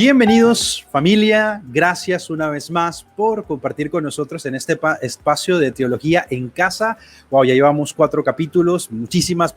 Bienvenidos familia, gracias una vez más por compartir con nosotros en este espacio de Teología en Casa. Wow, ya llevamos 4 capítulos, muchísimas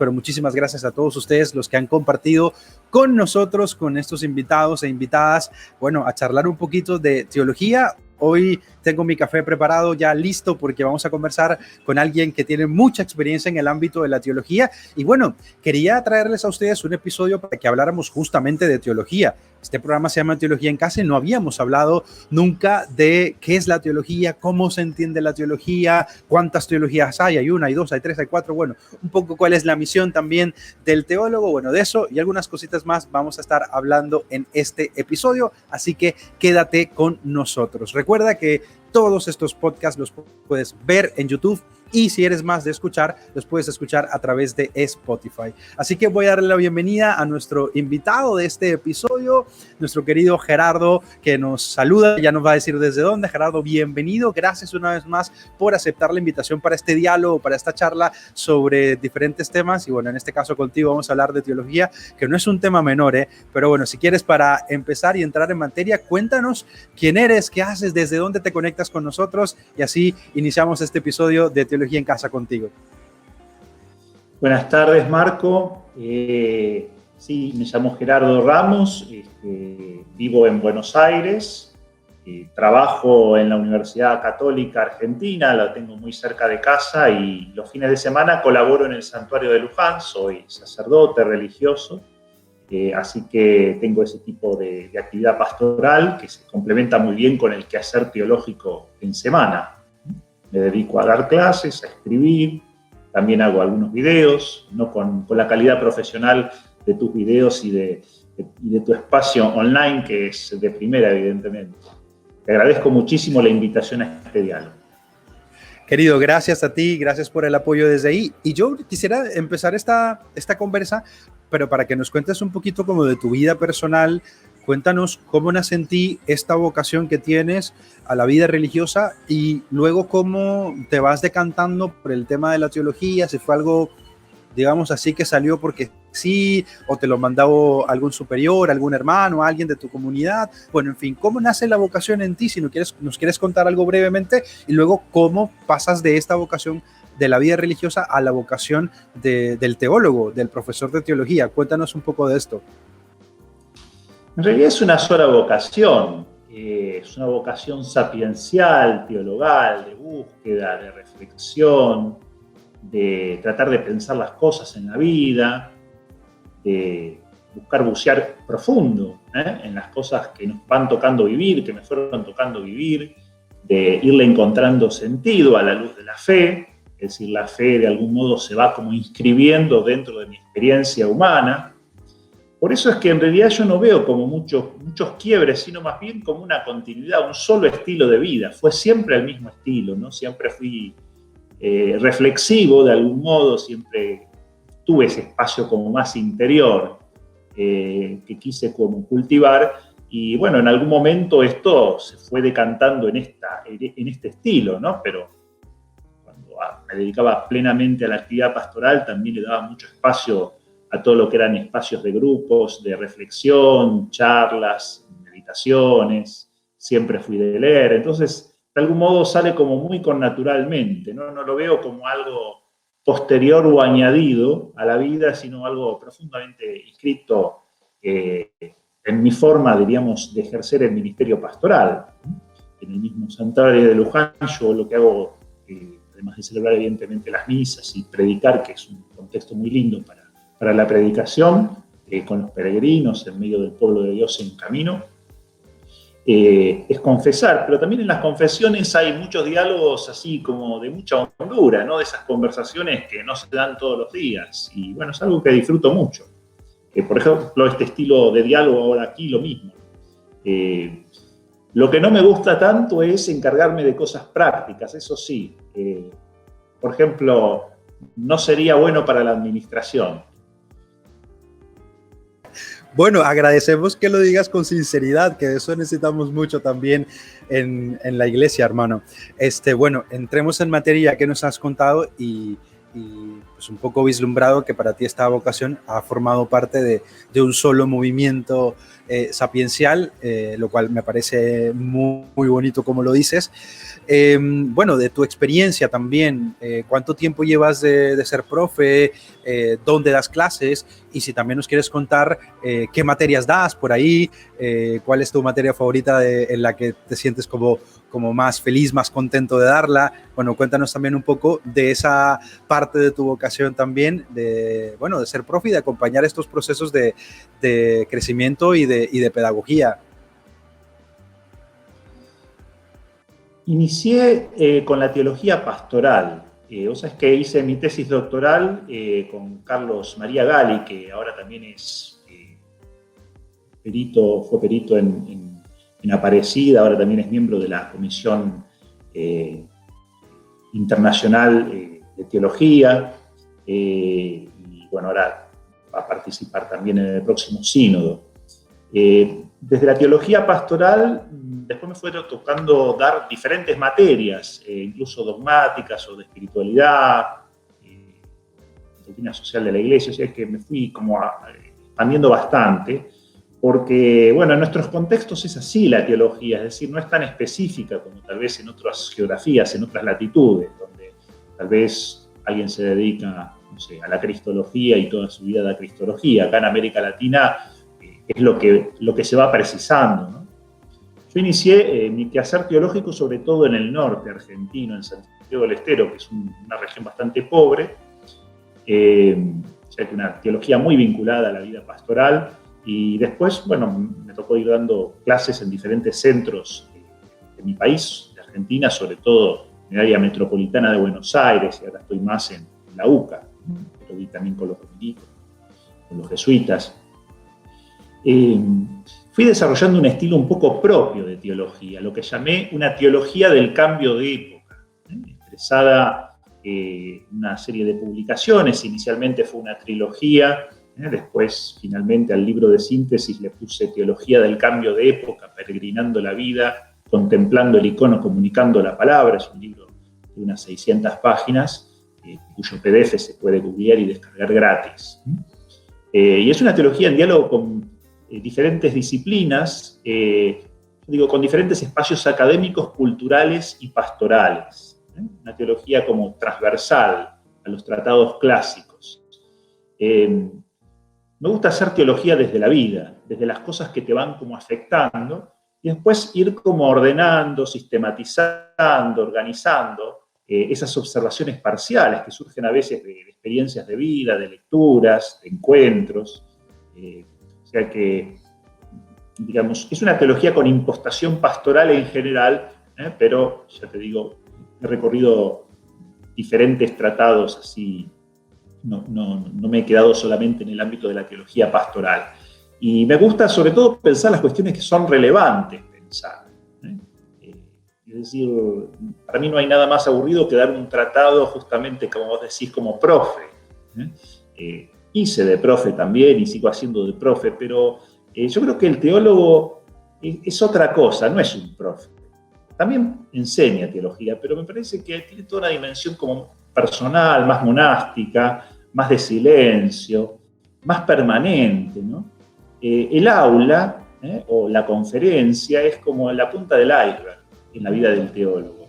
gracias a todos ustedes los que han compartido con nosotros, con estos invitados e invitadas, bueno, a charlar un poquito de teología. Hoy tengo mi café preparado, ya listo, porque vamos a conversar con alguien que tiene mucha experiencia en el ámbito de la teología. Y bueno, quería traerles a ustedes un episodio para que habláramos justamente de teología. Este programa se llama Teología en Casa y no habíamos hablado nunca de qué es la teología, cómo se entiende la teología, cuántas teologías hay 1, hay 2, hay 3, hay 4, bueno, un poco cuál es la misión también del teólogo. Bueno, de eso y algunas cositas más vamos a estar hablando en este episodio, así que quédate con nosotros. Recuerda que todos estos podcasts los puedes ver en YouTube y si eres más de escuchar, los puedes escuchar a través de Spotify. Así que voy a darle la bienvenida a nuestro invitado de este episodio, nuestro querido Gerardo, que nos saluda, ya nos va a decir desde dónde. Gerardo, bienvenido, gracias una vez más por aceptar la invitación para este diálogo, para esta charla sobre diferentes temas. Y bueno, en este caso contigo vamos a hablar de teología, que no es un tema menor, pero bueno, si quieres, para empezar y entrar en materia, cuéntanos quién eres, qué haces, desde dónde te conectas con nosotros, y así iniciamos este episodio de Teología en Casa contigo. Buenas tardes, Marco. Sí, me llamo Gerardo Ramos, vivo en Buenos Aires, trabajo en la Universidad Católica Argentina, la tengo muy cerca de casa y los fines de semana colaboro en el Santuario de Luján, soy sacerdote religioso, así que tengo ese tipo de actividad pastoral que se complementa muy bien con el quehacer teológico en semana. Me dedico a dar clases, a escribir, también hago algunos videos, no con la calidad profesional de tus videos y de tu espacio online, que es de primera, evidentemente. Te agradezco muchísimo la invitación a este diálogo. Querido, gracias a ti, gracias por el apoyo desde ahí. Y yo quisiera empezar esta conversa, pero para que nos cuentes un poquito como de tu vida personal. Cuéntanos cómo nace en ti esta vocación que tienes a la vida religiosa y luego cómo te vas decantando por el tema de la teología, si fue algo, digamos así, que salió porque sí, o te lo mandó algún superior, algún hermano, alguien de tu comunidad. Bueno, en fin, ¿cómo nace la vocación en ti? Si nos quieres contar algo brevemente, y luego cómo pasas de esta vocación de la vida religiosa a la vocación del teólogo, del profesor de teología. Cuéntanos un poco de esto. En realidad es una sola vocación, es una vocación sapiencial, teologal, de búsqueda, de reflexión, de tratar de pensar las cosas en la vida, de buscar bucear profundo en las cosas que nos van tocando vivir, que me fueron tocando vivir, de irle encontrando sentido a la luz de la fe, es decir, la fe de algún modo se va como inscribiendo dentro de mi experiencia humana. Por eso es que en realidad yo no veo como muchos quiebres, sino más bien como una continuidad, un solo estilo de vida. Fue siempre el mismo estilo, ¿no? Siempre fui reflexivo de algún modo, siempre tuve ese espacio como más interior que quise como cultivar. Y bueno, en algún momento esto se fue decantando en este estilo, ¿no? Pero cuando me dedicaba plenamente a la actividad pastoral también le daba mucho espacio a todo lo que eran espacios de grupos, de reflexión, charlas, meditaciones, siempre fui de leer. Entonces, de algún modo sale como muy connaturalmente, ¿no? No lo veo como algo posterior o añadido a la vida, sino algo profundamente inscrito en mi forma, diríamos, de ejercer el ministerio pastoral. En el mismo Santuario de Luján, yo lo que hago, además de celebrar evidentemente las misas y predicar, que es un contexto muy lindo para la predicación, con los peregrinos en medio del pueblo de Dios en camino, es confesar, pero también en las confesiones hay muchos diálogos así como de mucha hondura, ¿no? De esas conversaciones que no se dan todos los días, y bueno, es algo que disfruto mucho. Por ejemplo, este estilo de diálogo ahora aquí, lo mismo. Lo que no me gusta tanto es encargarme de cosas prácticas, eso sí. Por ejemplo, no sería bueno para la administración. Bueno, agradecemos que lo digas con sinceridad, que de eso necesitamos mucho también en la iglesia, hermano. Bueno, entremos en materia que nos has contado y pues un poco vislumbrado que para ti esta vocación ha formado parte de un solo movimiento sapiencial, lo cual me parece muy, muy bonito como lo dices. Bueno, de tu experiencia también, ¿cuánto tiempo llevas de ser profe? ¿Dónde das clases? Y si también nos quieres contar qué materias das por ahí, cuál es tu materia favorita en la que te sientes como más feliz, más contento de darla. Bueno, cuéntanos también un poco de esa parte de tu vocación también, de ser profe y de acompañar estos procesos de crecimiento y de pedagogía. Inicié con la teología pastoral. Vos sabés que hice mi tesis doctoral con Carlos María Gali, que ahora también es fue perito en Aparecida, ahora también es miembro de la Comisión Internacional de Teología, y bueno, ahora va a participar también en el próximo sínodo. Desde la teología pastoral, después me fue tocando dar diferentes materias, incluso dogmáticas o de espiritualidad, doctrina social de la Iglesia, o sea que me fui como expandiendo bastante, porque, bueno, en nuestros contextos es así la teología, es decir, no es tan específica como tal vez en otras geografías, en otras latitudes, donde tal vez alguien se dedica, no sé, a la cristología y toda su vida da cristología. Acá en América Latina es lo que se va precisando, ¿no? Yo inicié mi quehacer teológico sobre todo en el norte argentino, en Santiago del Estero, que es una región bastante pobre, o sea que una teología muy vinculada a la vida pastoral. Y después, bueno, me tocó ir dando clases en diferentes centros de mi país, de Argentina, sobre todo en el área metropolitana de Buenos Aires, y ahora estoy más en la UCA, pero vi también con los dominicos, con los jesuitas. Fui desarrollando un estilo un poco propio de teología, lo que llamé una teología del cambio de época, expresada en una serie de publicaciones. Inicialmente fue una trilogía. Después, finalmente, al libro de síntesis le puse Teología del Cambio de Época, peregrinando la vida, contemplando el icono, comunicando la palabra. Es un libro de unas 600 páginas, cuyo PDF se puede googlear y descargar gratis. Y es una teología en diálogo con diferentes disciplinas, con diferentes espacios académicos, culturales y pastorales. Una teología como transversal a los tratados clásicos. Me gusta hacer teología desde la vida, desde las cosas que te van como afectando, y después ir como ordenando, sistematizando, organizando esas observaciones parciales que surgen a veces de experiencias de vida, de lecturas, de encuentros. O sea que, digamos, es una teología con impostación pastoral en general, pero, ya te digo, he recorrido diferentes tratados así. No me he quedado solamente en el ámbito de la teología pastoral. Y me gusta sobre todo pensar las cuestiones que son relevantes pensar. Es decir, para mí no hay nada más aburrido que dar un tratado justamente, como vos decís, como profe. Hice de profe también y sigo haciendo de profe, pero yo creo que el teólogo es otra cosa, no es un profe. También enseña teología, pero me parece que tiene toda una dimensión como personal, más monástica, más de silencio, más permanente, ¿no? El aula o la conferencia es como la punta del iceberg en la vida del teólogo.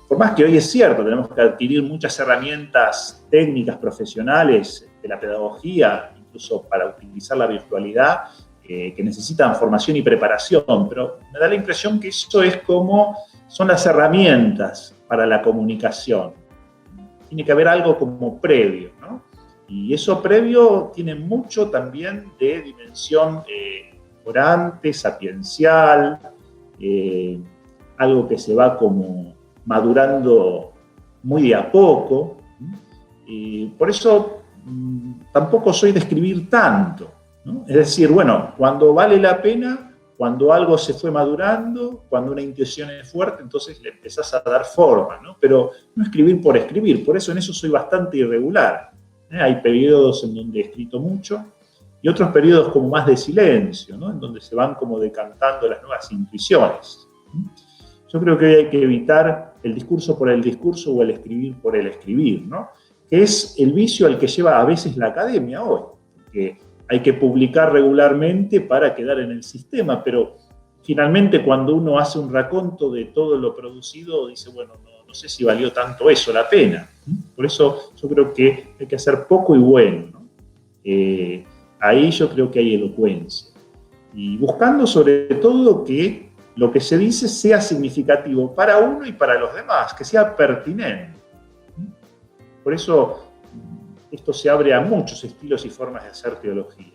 Por más que hoy es cierto, tenemos que adquirir muchas herramientas técnicas, profesionales de la pedagogía, incluso para utilizar la virtualidad, que necesitan formación y preparación, pero me da la impresión que eso es como son las herramientas para la comunicación. Tiene que haber algo como previo, ¿no? Y eso previo tiene mucho también de dimensión orante, sapiencial, algo que se va como madurando muy de a poco. Por eso tampoco soy de escribir tanto, ¿no? Es decir, bueno, cuando vale la pena, cuando algo se fue madurando, cuando una intuición es fuerte, entonces le empezás a dar forma, ¿no? Pero no escribir por escribir, por eso en eso soy bastante irregular. Hay periodos en donde he escrito mucho y otros periodos como más de silencio, ¿no? En donde se van como decantando las nuevas intuiciones. Yo creo que hay que evitar el discurso por el discurso o el escribir por el escribir, ¿no? que es el vicio al que lleva a veces la academia hoy, que hay que publicar regularmente para quedar en el sistema, pero finalmente cuando uno hace un raconto de todo lo producido, dice, bueno, no sé si valió tanto eso la pena. Por eso yo creo que hay que hacer poco y bueno, ¿no? Ahí yo creo que hay elocuencia. Y buscando sobre todo que lo que se dice sea significativo para uno y para los demás, que sea pertinente. Por eso esto se abre a muchos estilos y formas de hacer teología.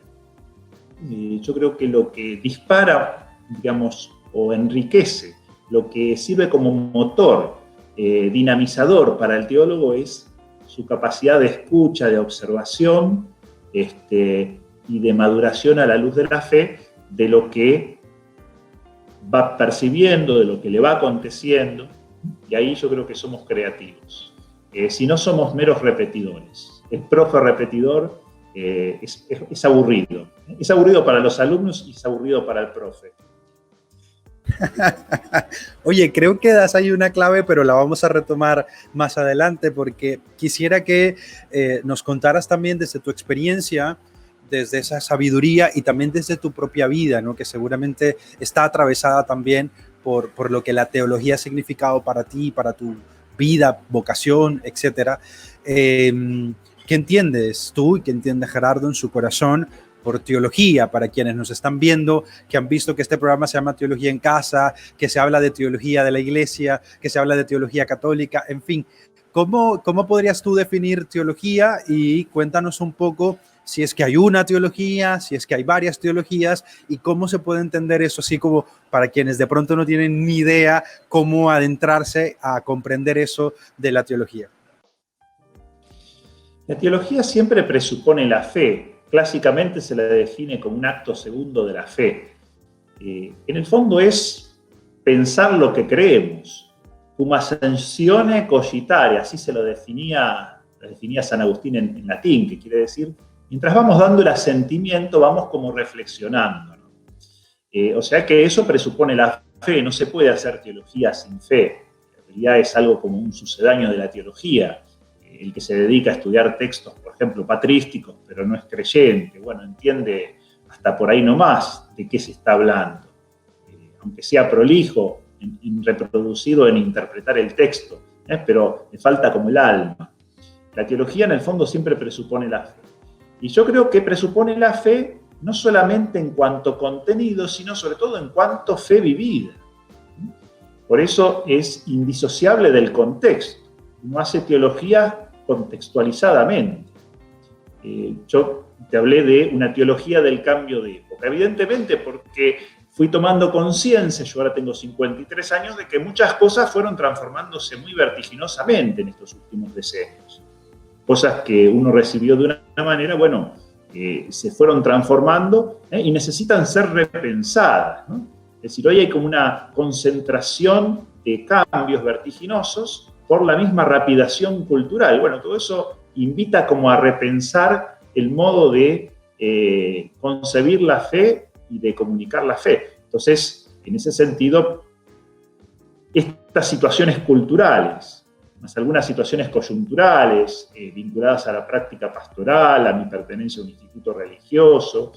Yo creo que lo que dispara, digamos, o enriquece, lo que sirve como motor, dinamizador para el teólogo es su capacidad de escucha, de observación y de maduración a la luz de la fe de lo que va percibiendo, de lo que le va aconteciendo, y ahí yo creo que somos creativos. Si no somos meros repetidores. El profe repetidor es aburrido. Es aburrido para los alumnos y es aburrido para el profe. Oye, creo que das ahí una clave, pero la vamos a retomar más adelante porque quisiera que nos contaras también desde tu experiencia, desde esa sabiduría y también desde tu propia vida, ¿no? Que seguramente está atravesada también por lo que la teología ha significado para ti, para tu vida, vocación, etcétera. ¿Qué entiendes tú y qué entiende Gerardo en su corazón por teología, para quienes nos están viendo, que han visto que este programa se llama Teología en Casa, que se habla de teología de la iglesia, que se habla de teología católica, en fin? ¿Cómo podrías tú definir teología? Y cuéntanos un poco si es que hay una teología, si es que hay varias teologías y cómo se puede entender eso, así como para quienes de pronto no tienen ni idea cómo adentrarse a comprender eso de la teología. La teología siempre presupone la fe. Clásicamente se la define como un acto segundo de la fe. En el fondo es pensar lo que creemos. Cum ascensione cogitare, así se lo definía San Agustín en latín, que quiere decir, mientras vamos dando el asentimiento, vamos como reflexionando, ¿no? O sea que eso presupone la fe, no se puede hacer teología sin fe. En realidad es algo como un sucedáneo de la teología. El que se dedica a estudiar textos, por ejemplo, patrísticos, pero no es creyente, bueno, entiende hasta por ahí nomás de qué se está hablando. Aunque sea prolijo, reproducido en interpretar el texto, pero le falta como el alma. La teología en el fondo siempre presupone la fe. Y yo creo que presupone la fe no solamente en cuanto contenido, sino sobre todo en cuanto fe vivida. Por eso es indisociable del contexto. Uno hace teología contextualizadamente. Yo te hablé de una teología del cambio de época. Evidentemente porque fui tomando conciencia, yo ahora tengo 53 años, de que muchas cosas fueron transformándose muy vertiginosamente en estos últimos decenios. Cosas que uno recibió de una manera, bueno, se fueron transformando y necesitan ser repensadas, ¿no? Es decir, hoy hay como una concentración de cambios vertiginosos por la misma rapidación cultural. Bueno, todo eso invita como a repensar el modo de concebir la fe y de comunicar la fe. Entonces, en ese sentido, estas situaciones culturales, más algunas situaciones coyunturales vinculadas a la práctica pastoral, a mi pertenencia a un instituto religioso,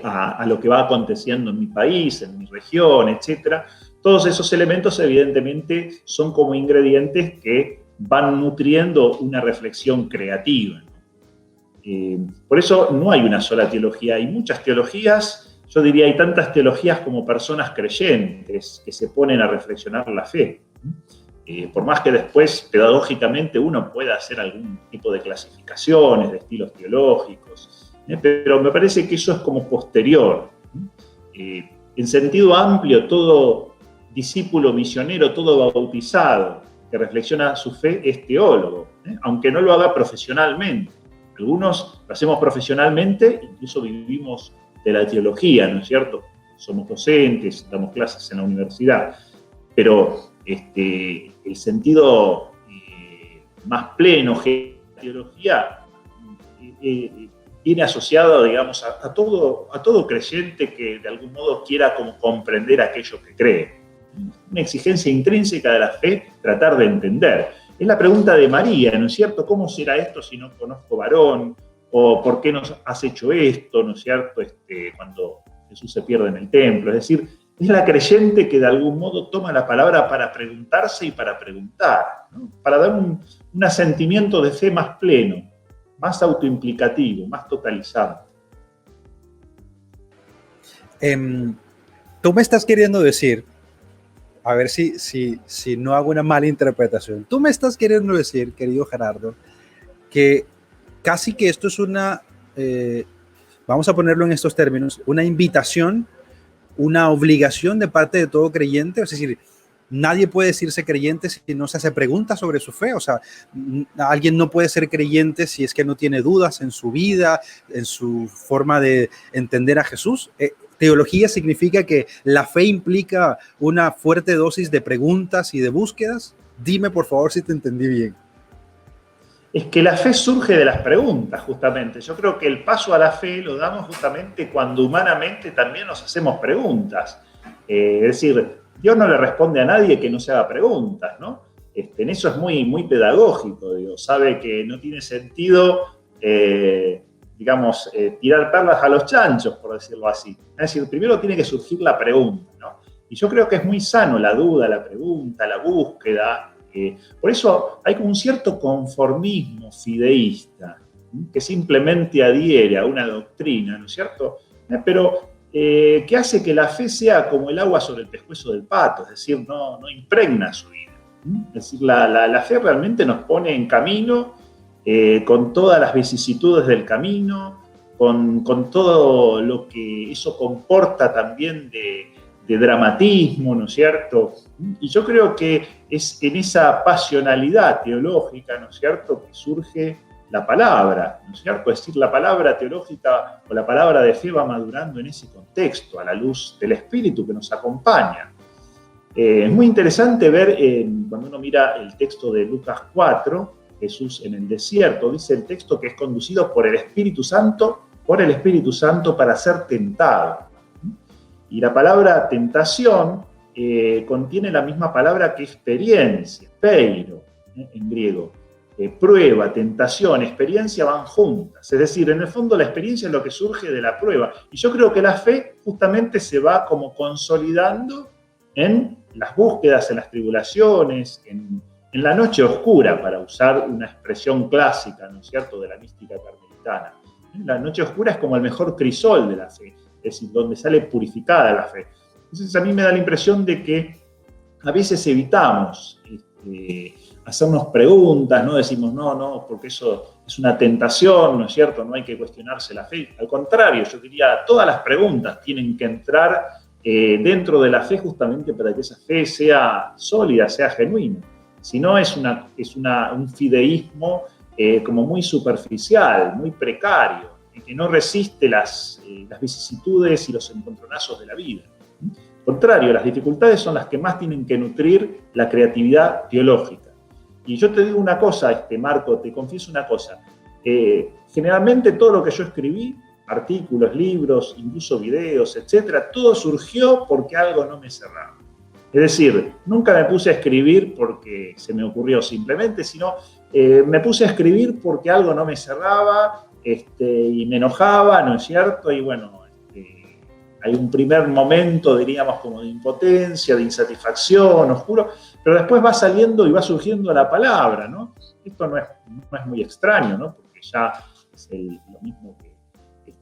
a lo que va aconteciendo en mi país, en mi región, etcétera. Todos esos elementos evidentemente son como ingredientes que van nutriendo una reflexión creativa. Por eso no hay una sola teología, hay muchas teologías. Yo diría hay tantas teologías como personas creyentes que se ponen a reflexionar la fe. Por más que después pedagógicamente uno pueda hacer algún tipo de clasificaciones de estilos teológicos, pero me parece que eso es como posterior. En sentido amplio, todo discípulo misionero, todo bautizado que reflexiona su fe es teólogo, aunque no lo haga profesionalmente. Algunos lo hacemos profesionalmente, incluso vivimos de la teología, ¿no es cierto? Somos docentes, damos clases en la universidad, pero el sentido más pleno de la teología viene asociado, digamos, a todo creyente que de algún modo quiera como comprender aquello que cree. Una exigencia intrínseca de la fe, tratar de entender. Es la pregunta de María, ¿no es cierto? ¿Cómo será esto si no conozco varón? ¿O por qué nos has hecho esto, ¿no es cierto? Cuando Jesús se pierde en el templo. Es decir, es la creyente que de algún modo toma la palabra para preguntarse y para preguntar, ¿no? Para dar un asentimiento de fe más pleno, más autoimplicativo, más totalizado. Tú me estás queriendo decir, a ver si no hago una mala interpretación, tú me estás queriendo decir, querido Gerardo, que casi que esto es vamos a ponerlo en estos términos, una invitación, una obligación de parte de todo creyente, es decir, nadie puede decirse creyente si no se hace preguntas sobre su fe, o sea, alguien no puede ser creyente si es que no tiene dudas en su vida, en su forma de entender a Jesús. Teología significa que la fe implica una fuerte dosis de preguntas y de búsquedas. Dime, por favor, si te entendí bien. Es que la fe surge de las preguntas, justamente. Yo creo que el paso a la fe lo damos justamente cuando humanamente también nos hacemos preguntas. Es decir, Dios no le responde a nadie que no se haga preguntas, ¿no? En eso es muy, muy pedagógico. Dios sabe que no tiene sentido, tirar perlas a los chanchos, por decirlo así. Es decir, primero tiene que surgir la pregunta, ¿no? Y yo creo que es muy sano la duda, la pregunta, la búsqueda. Por eso hay como un cierto conformismo fideísta, que simplemente adhiere a una doctrina, ¿no es cierto? Pero que hace que la fe sea como el agua sobre el pescuezo del pato, es decir, no impregna su vida. Es decir, la fe realmente nos pone en camino, con todas las vicisitudes del camino, con todo lo que eso comporta también de dramatismo, ¿no es cierto? Y yo creo que es en esa pasionalidad teológica, ¿no es cierto?, que surge la palabra, ¿no es cierto? Es decir, la palabra teológica o la palabra de fe va madurando en ese contexto, a la luz del Espíritu que nos acompaña. Es muy interesante ver, cuando uno mira el texto de Lucas 4, Jesús en el desierto, dice el texto que es conducido por el Espíritu Santo para ser tentado. Y la palabra tentación contiene la misma palabra que experiencia, peiro, en griego. Prueba, tentación, experiencia van juntas. Es decir, en el fondo la experiencia es lo que surge de la prueba. Y yo creo que la fe justamente se va como consolidando en las búsquedas, en las tribulaciones, en la noche oscura, para usar una expresión clásica, ¿no es cierto?, de la mística carmelitana. La noche oscura es como el mejor crisol de la fe. Es decir, donde sale purificada la fe. Entonces a mí me da la impresión de que a veces evitamos hacernos preguntas, ¿no? Decimos, no, porque eso es una tentación, ¿no es cierto? No hay que cuestionarse la fe. Al contrario, yo diría, todas las preguntas tienen que entrar dentro de la fe justamente para que esa fe sea sólida, sea genuina. Si no, es un fideísmo como muy superficial, muy precario, que no resiste las vicisitudes y los encontronazos de la vida. Al contrario, las dificultades son las que más tienen que nutrir la creatividad teológica. Y yo te digo una cosa, Marco, te confieso una cosa. Generalmente todo lo que yo escribí, artículos, libros, incluso videos, etcétera, todo surgió porque algo no me cerraba. Es decir, nunca me puse a escribir porque se me ocurrió simplemente, sino me puse a escribir porque algo no me cerraba, y me enojaba, ¿no es cierto? Y bueno, hay un primer momento, diríamos, como de impotencia, de insatisfacción, oscuro, pero después va saliendo y va surgiendo la palabra, ¿no? Esto no es muy extraño, ¿no? Porque ya es lo mismo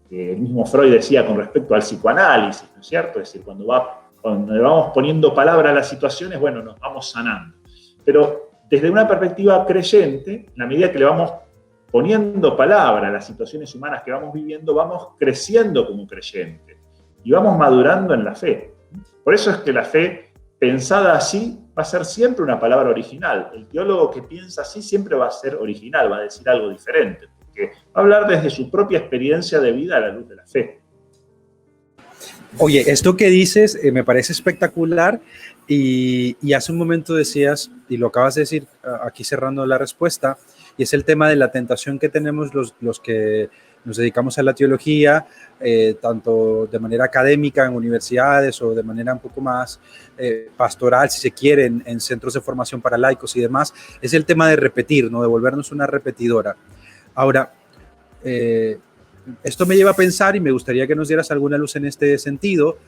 que el mismo Freud decía con respecto al psicoanálisis, ¿no es cierto? Es decir, cuando le vamos poniendo palabra a las situaciones, bueno, nos vamos sanando. Pero desde una perspectiva creyente, en la medida que le vamos poniendo palabra a las situaciones humanas que vamos viviendo, vamos creciendo como creyentes y vamos madurando en la fe. Por eso es que la fe, pensada así, va a ser siempre una palabra original. El teólogo que piensa así siempre va a ser original, va a decir algo diferente, porque va a hablar desde su propia experiencia de vida a la luz de la fe. Oye, esto que dices me parece espectacular y hace un momento decías, y lo acabas de decir aquí cerrando la respuesta, y es el tema de la tentación que tenemos los que nos dedicamos a la teología, tanto de manera académica en universidades o de manera un poco más pastoral, si se quiere, en centros de formación para laicos y demás, es el tema de repetir, ¿no? De volvernos una repetidora. Ahora, esto me lleva a pensar, y me gustaría que nos dieras alguna luz en este sentido.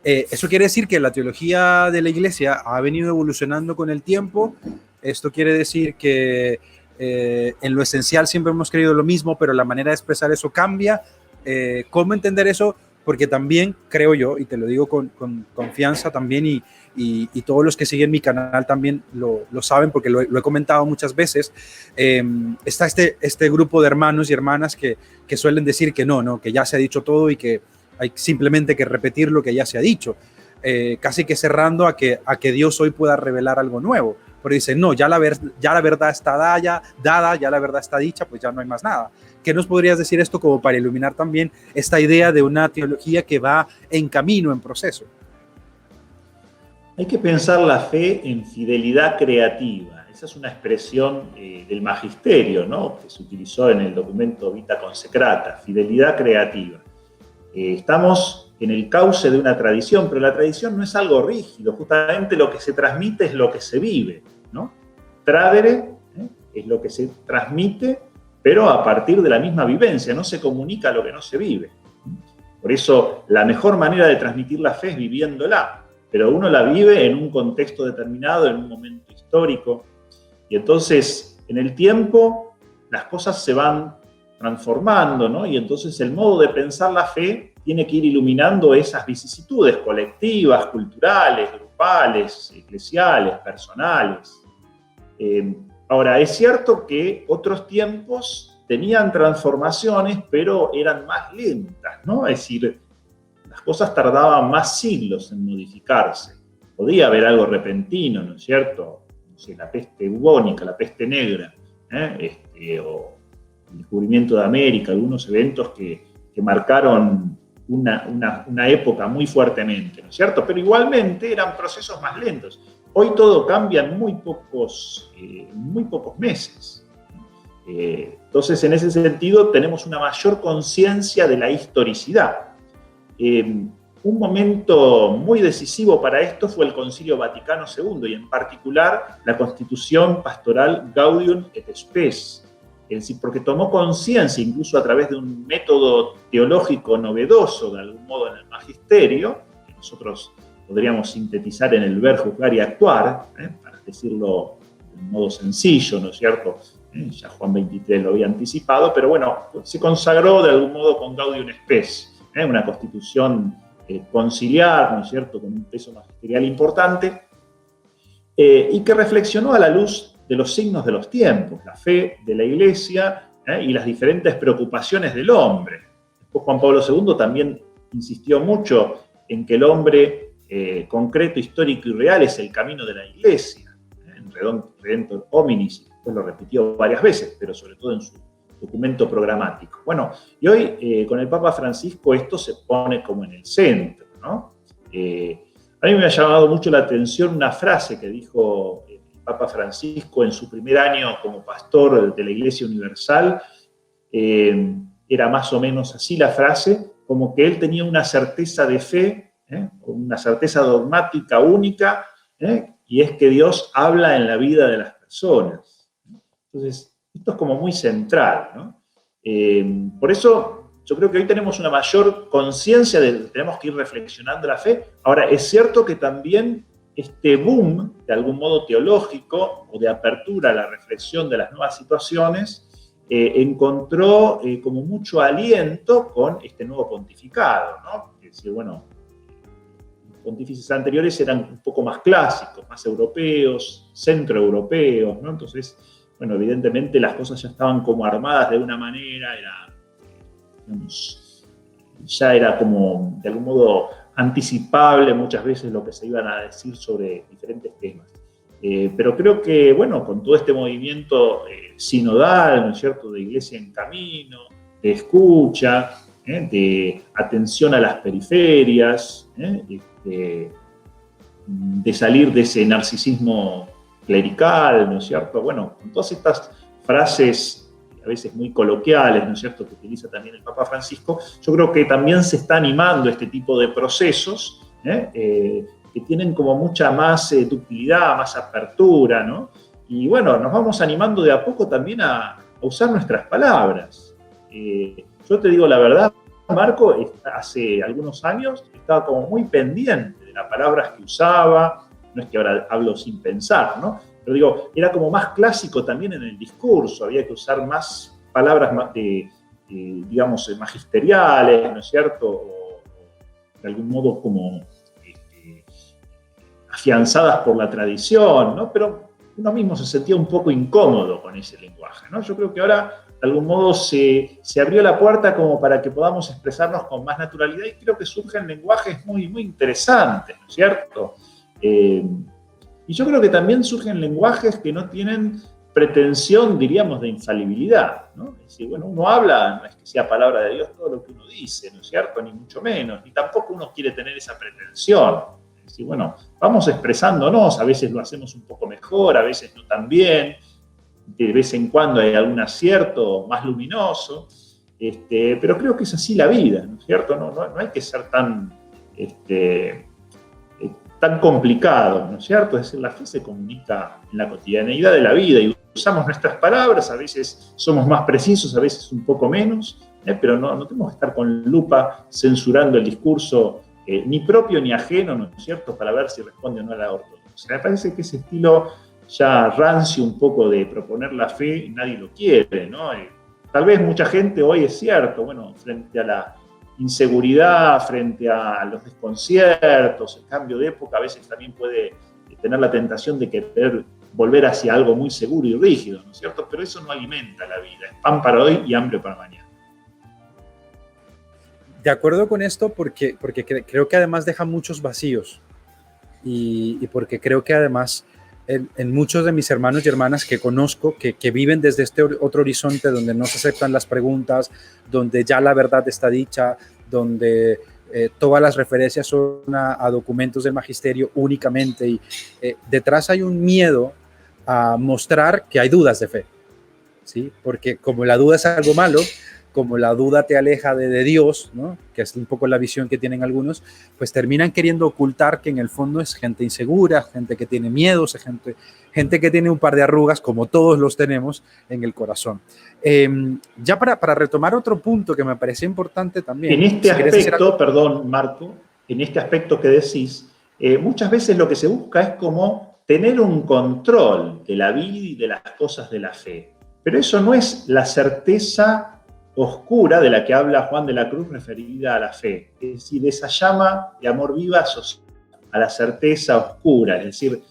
Eso quiere decir que la teología de la Iglesia ha venido evolucionando con el tiempo. Esto quiere decir que en lo esencial siempre hemos creído lo mismo, pero la manera de expresar eso cambia. ¿Cómo entender eso? Porque también creo yo, y te lo digo con confianza también, y todos los que siguen mi canal también lo saben, porque lo he comentado muchas veces, está este grupo de hermanos y hermanas que suelen decir que no, que ya se ha dicho todo y que hay simplemente que repetir lo que ya se ha dicho, casi que cerrando a que Dios hoy pueda revelar algo nuevo. Pero dicen, no, ya la verdad está dada, ya la verdad está dicha, pues ya no hay más nada. ¿Qué nos podrías decir esto como para iluminar también esta idea de una teología que va en camino, en proceso? Hay que pensar la fe en fidelidad creativa. Esa es una expresión del magisterio, ¿no? Que se utilizó en el documento Vita Consecrata, fidelidad creativa. Estamos en el cauce de una tradición, pero la tradición no es algo rígido, justamente lo que se transmite es lo que se vive, ¿no? Tradere es lo que se transmite, pero a partir de la misma vivencia, no se comunica lo que no se vive. Por eso la mejor manera de transmitir la fe es viviéndola, pero uno la vive en un contexto determinado, en un momento histórico, y entonces en el tiempo las cosas se van transformando, ¿no? Y entonces el modo de pensar la fe tiene que ir iluminando esas vicisitudes colectivas, culturales, grupales, eclesiales, personales. Ahora, es cierto que otros tiempos tenían transformaciones, pero eran más lentas, ¿no? Es decir, las cosas tardaban más siglos en modificarse. Podía haber algo repentino, ¿no es cierto? No sé, la peste bubónica, la peste negra, o el descubrimiento de América, algunos eventos que marcaron una época muy fuertemente, ¿no es cierto? Pero igualmente eran procesos más lentos. Hoy todo cambia en muy pocos meses. Entonces, en ese sentido, tenemos una mayor conciencia de la historicidad. Un momento muy decisivo para esto fue el Concilio Vaticano II y, en particular, la Constitución Pastoral Gaudium et Spes. Es decir, porque tomó conciencia, incluso a través de un método teológico novedoso, de algún modo en el magisterio, que nosotros podríamos sintetizar en el ver, juzgar y actuar, para decirlo de un modo sencillo, ¿no es cierto? Ya Juan XXIII lo había anticipado, pero bueno, se consagró de algún modo con Gaudium et Spes, una constitución conciliar, ¿no es cierto?, con un peso magisterial importante, y que reflexionó a la luz de los signos de los tiempos, la fe de la Iglesia y las diferentes preocupaciones del hombre. Después Juan Pablo II también insistió mucho en que el hombre concreto, histórico y real es el camino de la Iglesia, en Redentor Hominis, después lo repitió varias veces, pero sobre todo en su documento programático. Bueno, y hoy con el Papa Francisco esto se pone como en el centro, ¿no? A mí me ha llamado mucho la atención una frase que dijo el Papa Francisco en su primer año como pastor de la Iglesia Universal. Era más o menos así la frase, como que él tenía una certeza de fe, una certeza dogmática única, y es que Dios habla en la vida de las personas. Entonces, esto es como muy central, ¿no? Por eso yo creo que hoy tenemos una mayor conciencia de que tenemos que ir reflexionando la fe. Ahora, es cierto que también este boom, de algún modo teológico, o de apertura a la reflexión de las nuevas situaciones, encontró como mucho aliento con este nuevo pontificado, ¿no? Es decir, bueno, los pontífices anteriores eran un poco más clásicos, más europeos, centroeuropeos, ¿no? Entonces, bueno, evidentemente las cosas ya estaban como armadas de una manera, ya era como, de algún modo, anticipable muchas veces lo que se iban a decir sobre diferentes temas. Pero creo que, bueno, con todo este movimiento sinodal, ¿no es cierto?, de Iglesia en Camino, de escucha, de atención a las periferias, de salir de ese narcisismo clerical, ¿no es cierto? Bueno, con todas estas frases a veces muy coloquiales, ¿no es cierto?, que utiliza también el Papa Francisco, yo creo que también se está animando este tipo de procesos, que tienen como mucha más ductilidad, más apertura, ¿no? Y bueno, nos vamos animando de a poco también a usar nuestras palabras. Yo te digo la verdad, Marco, hace algunos años estaba como muy pendiente de las palabras que usaba, no es que ahora hablo sin pensar, ¿no? Pero digo, era como más clásico también en el discurso, había que usar más palabras digamos, magisteriales, ¿no es cierto? O de algún modo como afianzadas por la tradición, ¿no? Pero uno mismo se sentía un poco incómodo con ese lenguaje, ¿no? Yo creo que ahora, de algún modo, se abrió la puerta como para que podamos expresarnos con más naturalidad y creo que surgen lenguajes muy, muy interesantes, ¿no es cierto? Y yo creo que también surgen lenguajes que no tienen pretensión, diríamos, de infalibilidad, ¿no? Es decir, bueno, uno habla, no es que sea palabra de Dios todo lo que uno dice, ¿no es cierto? Ni mucho menos, ni tampoco uno quiere tener esa pretensión. Es decir, bueno, vamos expresándonos, a veces lo hacemos un poco mejor, a veces no tan bien, de vez en cuando hay algún acierto más luminoso, pero creo que es así la vida, ¿no es cierto? No hay que ser tan complicado, ¿no es cierto? Es decir, la fe se comunica en la cotidianeidad de la vida y usamos nuestras palabras, a veces somos más precisos, a veces un poco menos, pero no tenemos que estar con lupa censurando el discurso ni propio ni ajeno, ¿no es cierto?, para ver si responde o no a la ortodoxia. Me parece que ese estilo ya rancio un poco de proponer la fe, nadie lo quiere, ¿no? Tal vez mucha gente hoy es cierto, bueno, frente a la inseguridad, frente a los desconciertos, el cambio de época, a veces también puede tener la tentación de querer volver hacia algo muy seguro y rígido, ¿no es cierto? Pero eso no alimenta la vida, es pan para hoy y hambre para mañana. De acuerdo con esto, porque creo que además deja muchos vacíos y porque creo que además en muchos de mis hermanos y hermanas que conozco, que viven desde este otro horizonte donde no se aceptan las preguntas, donde ya la verdad está dicha, donde todas las referencias son a documentos del magisterio únicamente y detrás hay un miedo a mostrar que hay dudas de fe, ¿sí? Porque como la duda es algo malo, como la duda te aleja de Dios, ¿no?, que es un poco la visión que tienen algunos, pues terminan queriendo ocultar que en el fondo es gente insegura, gente que tiene miedos, gente que tiene un par de arrugas, como todos los tenemos en el corazón. Ya para retomar otro punto que me parece importante también. En este aspecto, perdón, Marco, en este aspecto que decís, muchas veces lo que se busca es como tener un control de la vida y de las cosas de la fe. Pero eso no es la certeza oscura de la que habla Juan de la Cruz referida a la fe. Es decir, esa llama de amor viva a la certeza oscura. Es decir,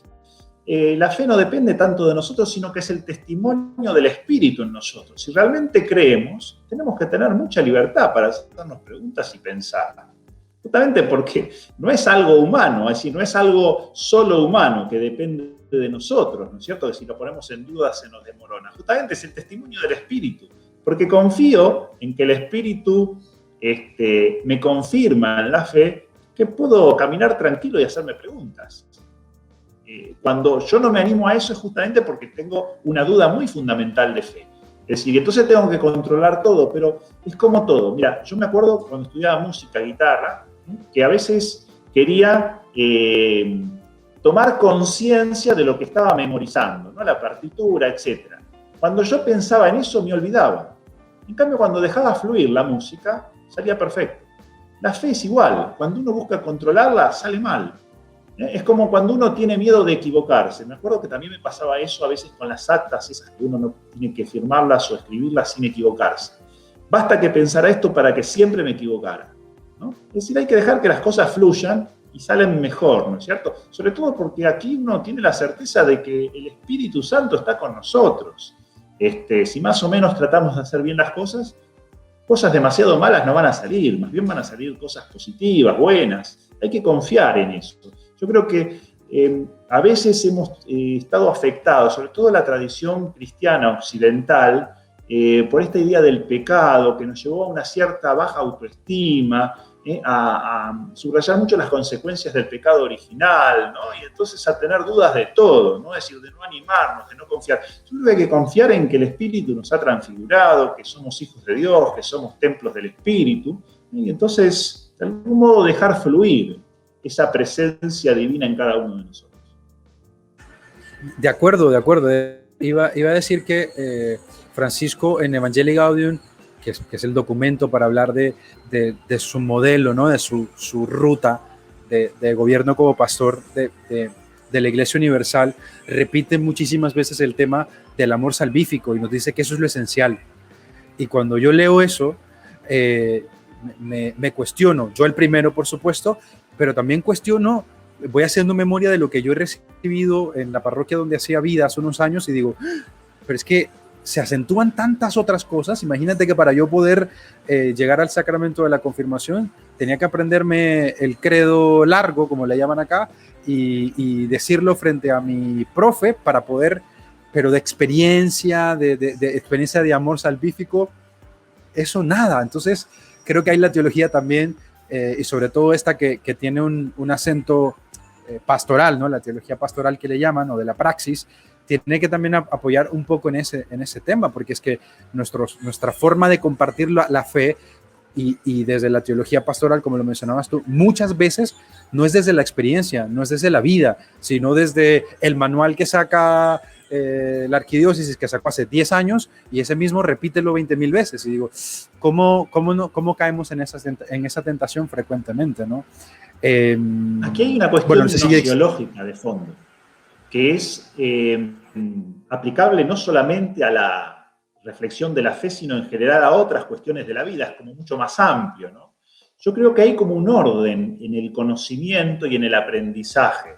la fe no depende tanto de nosotros, sino que es el testimonio del Espíritu en nosotros. Si realmente creemos, tenemos que tener mucha libertad para hacernos preguntas y pensar. Justamente porque no es algo humano, es decir, no es algo solo humano que depende de nosotros, ¿no es cierto? Que si lo ponemos en duda se nos desmorona. Justamente es el testimonio del Espíritu. Porque confío en que el Espíritu me confirma en la fe que puedo caminar tranquilo y hacerme preguntas. Cuando yo no me animo a eso es justamente porque tengo una duda muy fundamental de fe. Es decir, entonces tengo que controlar todo, pero es como todo. Mira, yo me acuerdo cuando estudiaba música, guitarra, que a veces quería tomar conciencia de lo que estaba memorizando, ¿no?, la partitura, etc. Cuando yo pensaba en eso me olvidaba. En cambio, cuando dejaba fluir la música, salía perfecto. La fe es igual. Cuando uno busca controlarla, sale mal. Es como cuando uno tiene miedo de equivocarse. Me acuerdo que también me pasaba eso a veces con las actas, esas que uno no tiene que firmarlas o escribirlas sin equivocarse. Basta que pensara esto para que siempre me equivocara, ¿no? Es decir, hay que dejar que las cosas fluyan y salen mejor, ¿no es cierto? Sobre todo porque aquí uno tiene la certeza de que el Espíritu Santo está con nosotros. Si más o menos tratamos de hacer bien las cosas demasiado malas no van a salir, más bien van a salir cosas positivas, buenas. Hay que confiar en eso. Yo creo que a veces hemos estado afectados, sobre todo la tradición cristiana occidental, por esta idea del pecado que nos llevó a una cierta baja autoestima, a subrayar mucho las consecuencias del pecado original, ¿no? Y entonces a tener dudas de todo, ¿no? Es decir, de no animarnos, de no confiar. Yo creo que hay que confiar en que el Espíritu nos ha transfigurado, que somos hijos de Dios, que somos templos del Espíritu, y entonces, de algún modo, dejar fluir esa presencia divina en cada uno de nosotros. De acuerdo, de acuerdo. Iba a decir que Francisco en Evangelii Gaudium, que es el documento para hablar de su modelo, ¿no? De su ruta de gobierno como pastor de la Iglesia Universal, repite muchísimas veces el tema del amor salvífico y nos dice que eso es lo esencial. Y cuando yo leo eso, me cuestiono, yo el primero, por supuesto, pero también cuestiono, voy haciendo memoria de lo que yo he recibido en la parroquia donde hacía vida hace unos años y digo, pero es que se acentúan tantas otras cosas. Imagínate que para yo poder llegar al sacramento de la confirmación tenía que aprenderme el credo largo, como le llaman acá, y decirlo frente a mi profe para poder, pero de experiencia, de experiencia de amor salvífico, eso nada. Entonces creo que hay la teología también, y sobre todo esta que tiene un acento pastoral, ¿no? La teología pastoral que le llaman, o de la praxis, tiene que también apoyar un poco en ese tema, porque es que nuestra forma de compartir la fe y desde la teología pastoral, como lo mencionabas tú, muchas veces no es desde la experiencia, no es desde la vida, sino desde el manual que saca la arquidiócesis, que sacó hace 10 años, y ese mismo repítelo 20,000 veces. Y digo, ¿cómo caemos en esa tentación frecuentemente, ¿no? Aquí hay una cuestión teológica de fondo, que es aplicable no solamente a la reflexión de la fe, sino en general a otras cuestiones de la vida, es como mucho más amplio, ¿no? Yo creo que hay como un orden en el conocimiento y en el aprendizaje,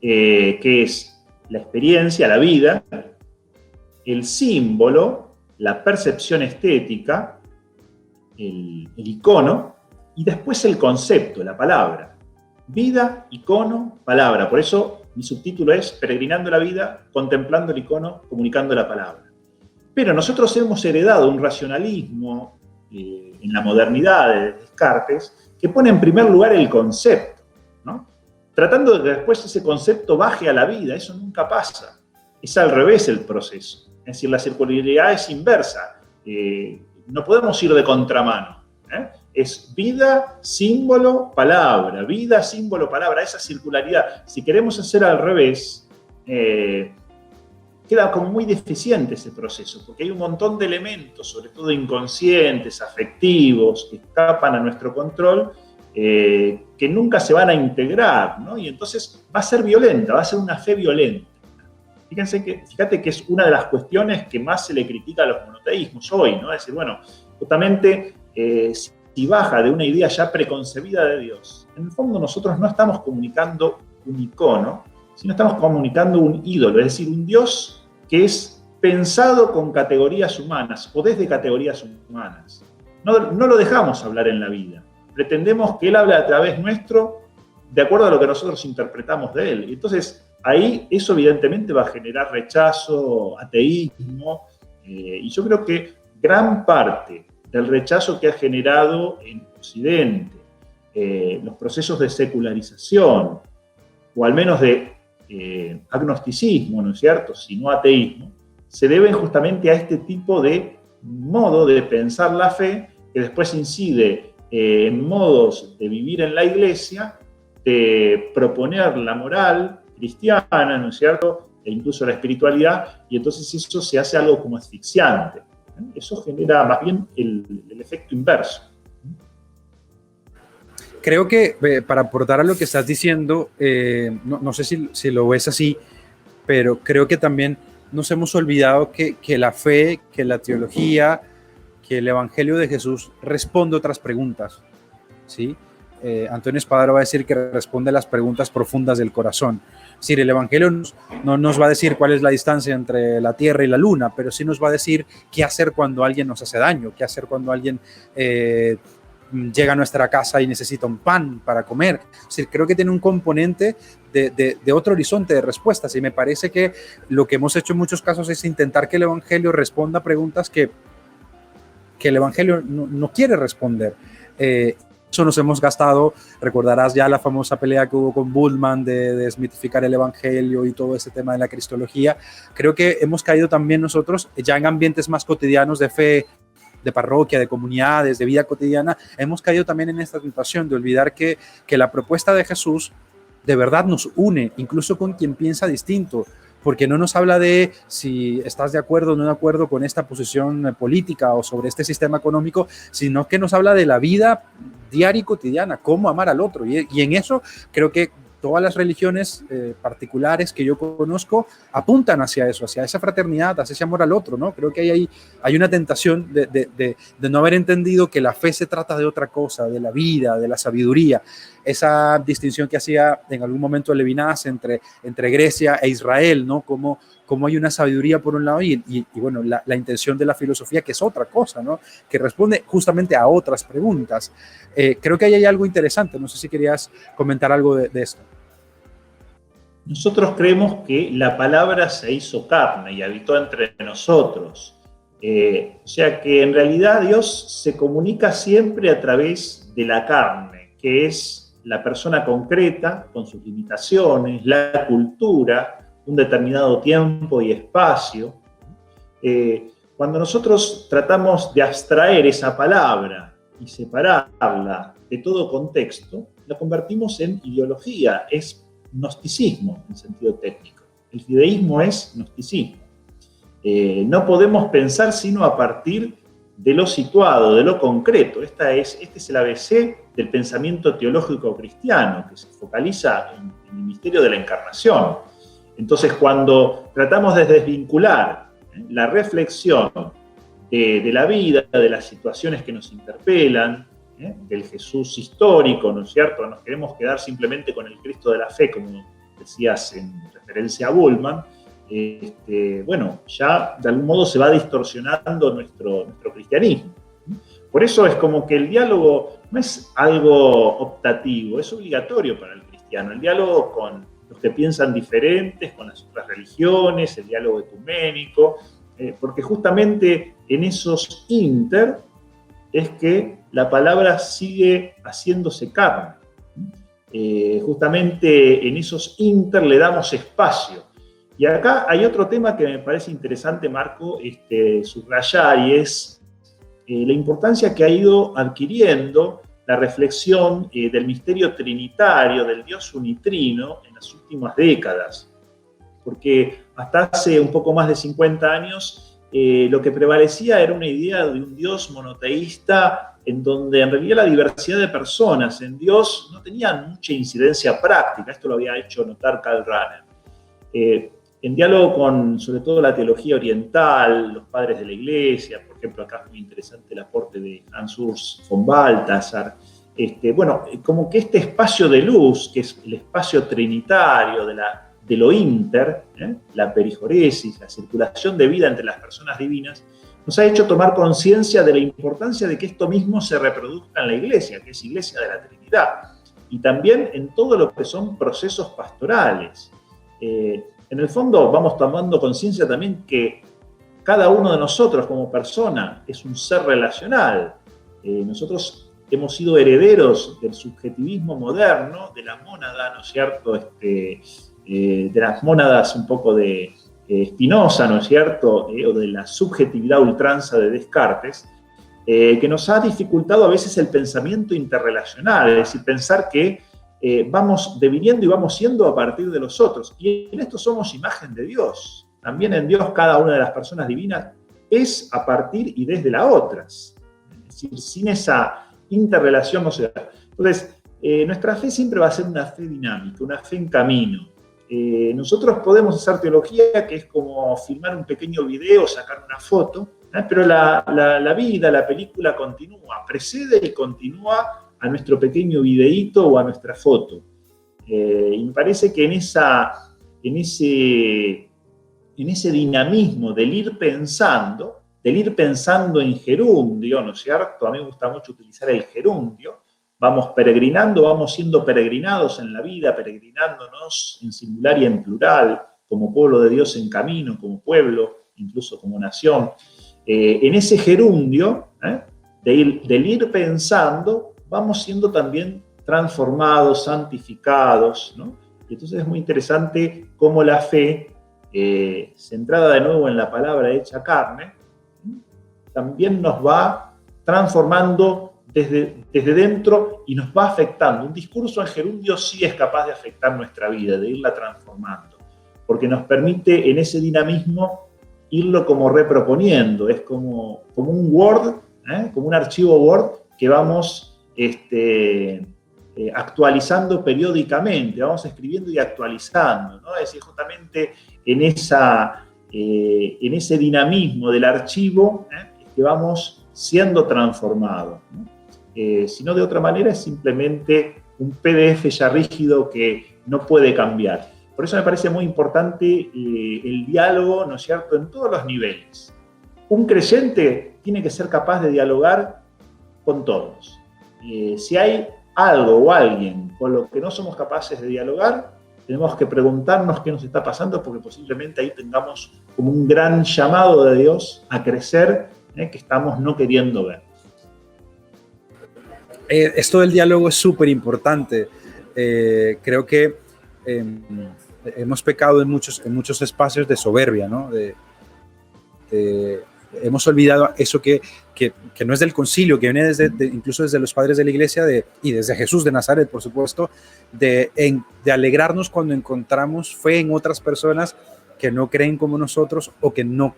que es la experiencia, la vida, el símbolo, la percepción estética, el icono, y después el concepto, la palabra. Vida, icono, palabra. Por eso mi subtítulo es Peregrinando la vida, contemplando el icono, comunicando la palabra. Pero nosotros hemos heredado un racionalismo en la modernidad de Descartes que pone en primer lugar el concepto, ¿no? Tratando de que después ese concepto baje a la vida. Eso nunca pasa. Es al revés el proceso. Es decir, la circularidad es inversa. No podemos ir de contramano. Es vida, símbolo, palabra. Vida, símbolo, palabra. Esa circularidad. Si queremos hacer al revés, queda como muy deficiente ese proceso, porque hay un montón de elementos, sobre todo inconscientes, afectivos, que escapan a nuestro control, que nunca se van a integrar, ¿no? Y entonces va a ser violenta, va a ser una fe violenta. Fíjate que es una de las cuestiones que más se le critica a los monoteísmos hoy, ¿no? Es decir, bueno, justamente si baja de una idea ya preconcebida de Dios, en el fondo nosotros no estamos comunicando un icono, sino estamos comunicando un ídolo, es decir, un Dios que es pensado con categorías humanas o desde categorías humanas. No lo dejamos hablar en la vida. Pretendemos que Él hable a través nuestro de acuerdo a lo que nosotros interpretamos de Él. Y entonces, ahí eso evidentemente va a generar rechazo, ateísmo, y yo creo que gran parte del rechazo que ha generado en Occidente los procesos de secularización, o al menos de agnosticismo, ¿no es cierto?, sino ateísmo, se deben justamente a este tipo de modo de pensar la fe, que después incide en modos de vivir en la iglesia, de proponer la moral cristiana, ¿no es cierto?, e incluso la espiritualidad, y entonces eso se hace algo como asfixiante. Eso genera más bien el efecto inverso. Creo que para aportar a lo que estás diciendo, no sé si lo ves así, pero creo que también nos hemos olvidado que la fe, que la teología, que el Evangelio de Jesús responde otras preguntas, ¿sí? Antonio Espadaro va a decir que responde a las preguntas profundas del corazón. Es decir, el Evangelio no nos va a decir cuál es la distancia entre la Tierra y la Luna, pero sí nos va a decir qué hacer cuando alguien nos hace daño, qué hacer cuando alguien llega a nuestra casa y necesita un pan para comer. Es decir, creo que tiene un componente de otro horizonte de respuestas, y me parece que lo que hemos hecho en muchos casos es intentar que el Evangelio responda a preguntas que el Evangelio no quiere responder. nos hemos gastado. Recordarás ya la famosa pelea que hubo con Bultmann de desmitificar el evangelio y todo ese tema de la cristología. Creo que hemos caído también nosotros, ya en ambientes más cotidianos de fe, de parroquia, de comunidades, de vida cotidiana, hemos caído también en esta tentación de olvidar que la propuesta de Jesús de verdad nos une, incluso con quien piensa distinto, porque no nos habla de si estás de acuerdo o no de acuerdo con esta posición política o sobre este sistema económico, sino que nos habla de la vida diaria y cotidiana, cómo amar al otro. Y en eso creo que todas las religiones particulares que yo conozco apuntan hacia eso, hacia esa fraternidad, hacia ese amor al otro, ¿no? Creo que hay una tentación de no haber entendido que la fe se trata de otra cosa, de la vida, de la sabiduría. Esa distinción que hacía en algún momento Levinas entre Grecia e Israel, ¿no? Como hay una sabiduría por un lado y bueno, la intención de la filosofía, que es otra cosa, ¿no? Que responde justamente a otras preguntas. Creo que ahí hay algo interesante. No sé si querías comentar algo de esto. Nosotros creemos que la palabra se hizo carne y habitó entre nosotros. O sea que en realidad Dios se comunica siempre a través de la carne, que es la persona concreta, con sus limitaciones, la cultura, un determinado tiempo y espacio. Cuando nosotros tratamos de abstraer esa palabra y separarla de todo contexto, la convertimos en ideología, es gnosticismo en sentido técnico. El fideísmo es gnosticismo. No podemos pensar sino a partir de lo situado, de lo concreto. Este es el ABC del pensamiento teológico cristiano, que se focaliza en el misterio de la encarnación. Entonces, cuando tratamos de desvincular la reflexión de la vida, de las situaciones que nos interpelan, del Jesús histórico, ¿no es cierto? Nos queremos quedar simplemente con el Cristo de la fe, como decías en referencia a Bultmann. Bueno, ya de algún modo se va distorsionando nuestro cristianismo. Por eso es como que el diálogo no es algo optativo, es obligatorio para el cristiano. El diálogo con los que piensan diferentes, con las otras religiones, el diálogo ecuménico, porque justamente en esos inter es que la palabra sigue haciéndose carne. Justamente en esos inter le damos espacio. Y acá hay otro tema que me parece interesante, Marco, subrayar, y es la importancia que ha ido adquiriendo la reflexión del misterio trinitario, del Dios unitrino, en las últimas décadas. Porque hasta hace un poco más de 50 años, lo que prevalecía era una idea de un Dios monoteísta, en donde en realidad la diversidad de personas en Dios no tenía mucha incidencia práctica. Esto lo había hecho notar Karl Rahner. En diálogo con, sobre todo, la teología oriental, los padres de la Iglesia, por ejemplo, acá es muy interesante el aporte de Hans Urs von Balthasar. Bueno, como que este espacio de luz, que es el espacio trinitario de lo inter, la perijoresis, la circulación de vida entre las personas divinas, nos ha hecho tomar conciencia de la importancia de que esto mismo se reproduzca en la Iglesia, que es Iglesia de la Trinidad, y también en todo lo que son procesos pastorales. En el fondo vamos tomando conciencia también que cada uno de nosotros como persona es un ser relacional. Nosotros hemos sido herederos del subjetivismo moderno, de la mónada, ¿no es cierto?, de las mónadas un poco de Spinoza, ¿no es cierto?, o de la subjetividad ultranza de Descartes, que nos ha dificultado a veces el pensamiento interrelacional, es decir, pensar que vamos deviniendo y vamos siendo a partir de los otros. Y en esto somos imagen de Dios. También en Dios cada una de las personas divinas es a partir y desde las otras. Es decir, sin esa interrelación no se da. Entonces, nuestra fe siempre va a ser una fe dinámica, una fe en camino. Nosotros podemos hacer teología, que es como filmar un pequeño video, sacar una foto, pero la vida, la película continúa, precede y continúa a nuestro pequeño videíto o a nuestra foto. Y me parece que en ese dinamismo del ir pensando en gerundio, ¿no es cierto? A mí me gusta mucho utilizar el gerundio. Vamos peregrinando, vamos siendo peregrinados en la vida, peregrinándonos en singular y en plural, como pueblo de Dios en camino, como pueblo, incluso como nación. En ese gerundio, del ir pensando, vamos siendo también transformados, santificados, ¿no? Y entonces es muy interesante cómo la fe, centrada de nuevo en la palabra hecha carne, también nos va transformando desde dentro y nos va afectando. Un discurso en gerundio sí es capaz de afectar nuestra vida, de irla transformando, porque nos permite en ese dinamismo irlo como reproponiendo. Es como un Word, como un archivo Word que vamos actualizando periódicamente, vamos escribiendo y actualizando, ¿no? Es decir, justamente en ese dinamismo del archivo que vamos siendo transformados, ¿no? Si no, de otra manera es simplemente un PDF ya rígido que no puede cambiar. Por eso me parece muy importante el diálogo, ¿no es cierto?, en todos los niveles. Un creyente tiene que ser capaz de dialogar con todos. Si hay algo o alguien con lo que no somos capaces de dialogar, tenemos que preguntarnos qué nos está pasando, porque posiblemente ahí tengamos como un gran llamado de Dios a crecer, que estamos no queriendo ver. Esto del diálogo es súper importante. Creo que hemos pecado en muchos espacios de soberbia, ¿no? Hemos olvidado eso que no es del concilio, que viene incluso desde los padres de la iglesia y desde Jesús de Nazaret, por supuesto, de alegrarnos cuando encontramos fe en otras personas que no creen como nosotros o que no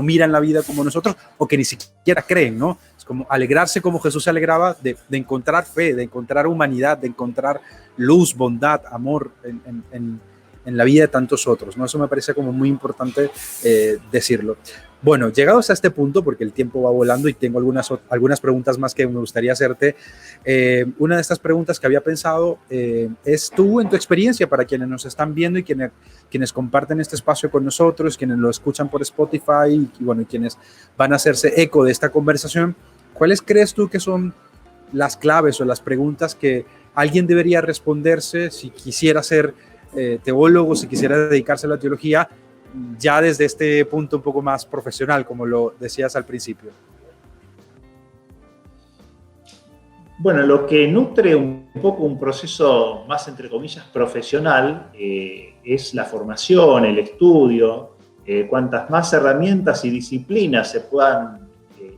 miran la vida como nosotros o que ni siquiera creen, ¿no? Es como alegrarse como Jesús se alegraba de encontrar fe, de encontrar humanidad, de encontrar luz, bondad, amor en la vida de tantos otros, ¿no? Eso me parece como muy importante decirlo. Bueno, llegados a este punto, porque el tiempo va volando y tengo algunas preguntas más que me gustaría hacerte, una de estas preguntas que había pensado es tú, en tu experiencia, para quienes nos están viendo y quienes comparten este espacio con nosotros, quienes lo escuchan por Spotify y quienes van a hacerse eco de esta conversación, ¿cuáles crees tú que son las claves o las preguntas que alguien debería responderse si quisiera ser teólogo, si quisiera dedicarse a la teología, ya desde este punto un poco más profesional, como lo decías al principio? Bueno, lo que nutre un poco un proceso más, entre comillas, profesional es la formación, el estudio. Cuantas más herramientas y disciplinas se puedan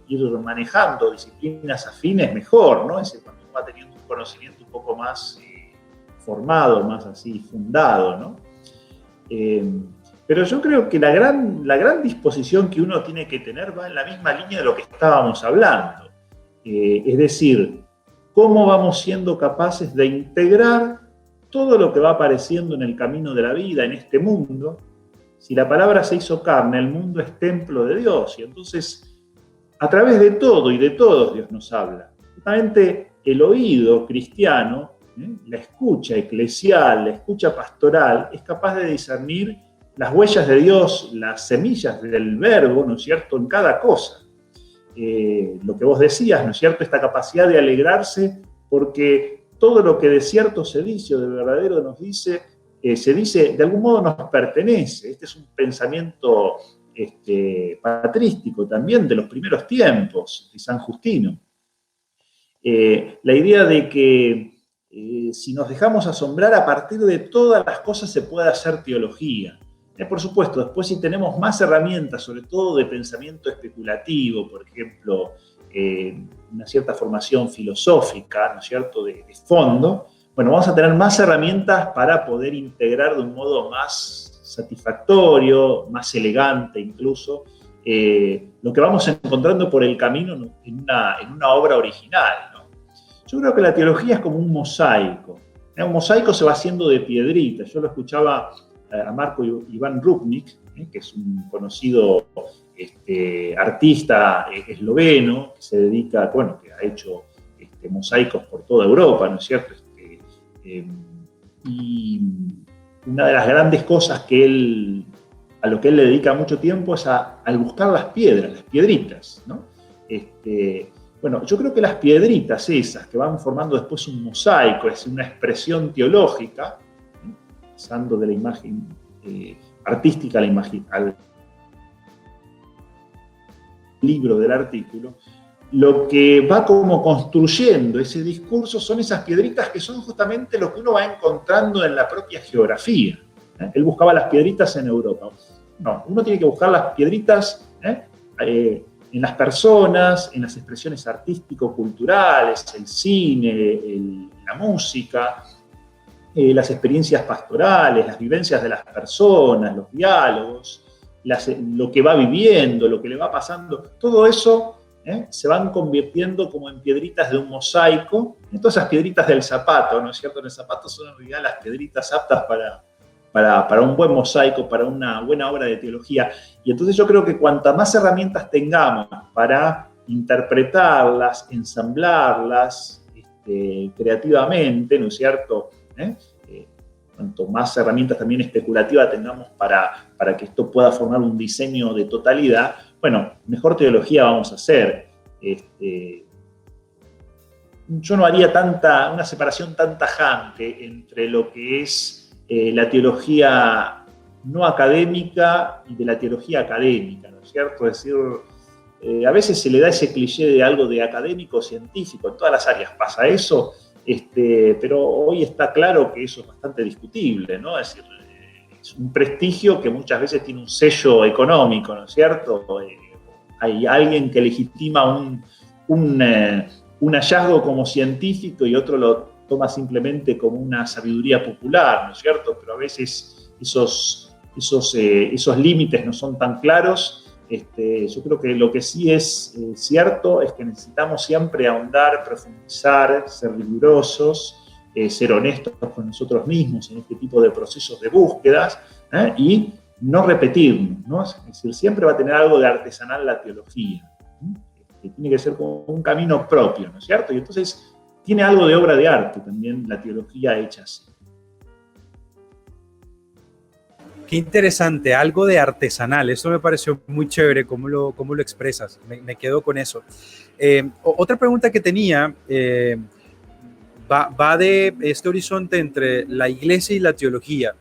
ir manejando, disciplinas afines, mejor, ¿no? Es decir, cuando uno va teniendo un conocimiento un poco más formado, más así fundado, ¿no? Pero yo creo que la gran disposición que uno tiene que tener va en la misma línea de lo que estábamos hablando. Es decir, cómo vamos siendo capaces de integrar todo lo que va apareciendo en el camino de la vida, en este mundo. Si la palabra se hizo carne, el mundo es templo de Dios, y entonces a través de todo y de todos Dios nos habla. Justamente el oído cristiano, la escucha eclesial, la escucha pastoral, es capaz de discernir las huellas de Dios, las semillas del verbo, ¿no es cierto?, en cada cosa. Lo que vos decías, ¿no es cierto?, esta capacidad de alegrarse porque todo lo que de cierto se dice o de verdadero nos dice, se dice, de algún modo nos pertenece. Este es un pensamiento patrístico también de los primeros tiempos, de San Justino. La idea de que si nos dejamos asombrar, a partir de todas las cosas se puede hacer teología. Por supuesto, después si tenemos más herramientas, sobre todo de pensamiento especulativo, por ejemplo, una cierta formación filosófica, ¿no es cierto?, de fondo, bueno, vamos a tener más herramientas para poder integrar de un modo más satisfactorio, más elegante incluso, lo que vamos encontrando por el camino en una obra original, ¿no? Yo creo que la teología es como un mosaico. Un mosaico se va haciendo de piedritas. Yo lo escuchaba a Marco Iván Rupnik, que es un conocido artista esloveno, que se dedica, bueno, que ha hecho mosaicos por toda Europa, ¿no es cierto? Y una de las grandes cosas a lo que él le dedica mucho tiempo es al buscar las piedras, las piedritas, ¿no? Bueno, yo creo que las piedritas esas que van formando después un mosaico, es una expresión teológica, pasando de la imagen artística al libro del artículo, lo que va como construyendo ese discurso son esas piedritas que son justamente lo que uno va encontrando en la propia geografía. Él buscaba las piedritas en Europa. No, uno tiene que buscar las piedritas en las personas, en las expresiones artístico-culturales, el cine, la música, las experiencias pastorales, las vivencias de las personas, los diálogos, lo que va viviendo, lo que le va pasando. Todo eso se van convirtiendo como en piedritas de un mosaico. Todas esas piedritas del zapato, ¿no es cierto? En el zapato son en realidad las piedritas aptas para un buen mosaico, para una buena obra de teología. Y entonces yo creo que cuanta más herramientas tengamos para interpretarlas, ensamblarlas creativamente, ¿no es cierto? Cuanto más herramientas también especulativas tengamos para que esto pueda formar un diseño de totalidad, bueno, mejor teología vamos a hacer. Yo no haría una separación tan tajante entre lo que es la teología no académica y de la teología académica, ¿no es cierto? Es decir, a veces se le da ese cliché de algo de académico científico, en todas las áreas pasa eso, pero hoy está claro que eso es bastante discutible, ¿no? Es decir, es un prestigio que muchas veces tiene un sello económico, ¿no es cierto? Hay alguien que legitima un hallazgo como científico y otro lo toma simplemente como una sabiduría popular, ¿no es cierto? Pero a veces esos límites no son tan claros. Yo creo que lo que sí es cierto es que necesitamos siempre ahondar, profundizar, ser rigurosos, ser honestos con nosotros mismos en este tipo de procesos de búsquedas, y no repetirnos, ¿no? Es decir, siempre va a tener algo de artesanal la teología, que tiene que ser como un camino propio, ¿no es cierto? Y entonces tiene algo de obra de arte también la teología hecha así. Qué interesante, algo de artesanal, eso me pareció muy chévere, cómo lo expresas, me quedo con eso. Otra pregunta que tenía va de este horizonte entre la iglesia y la teología.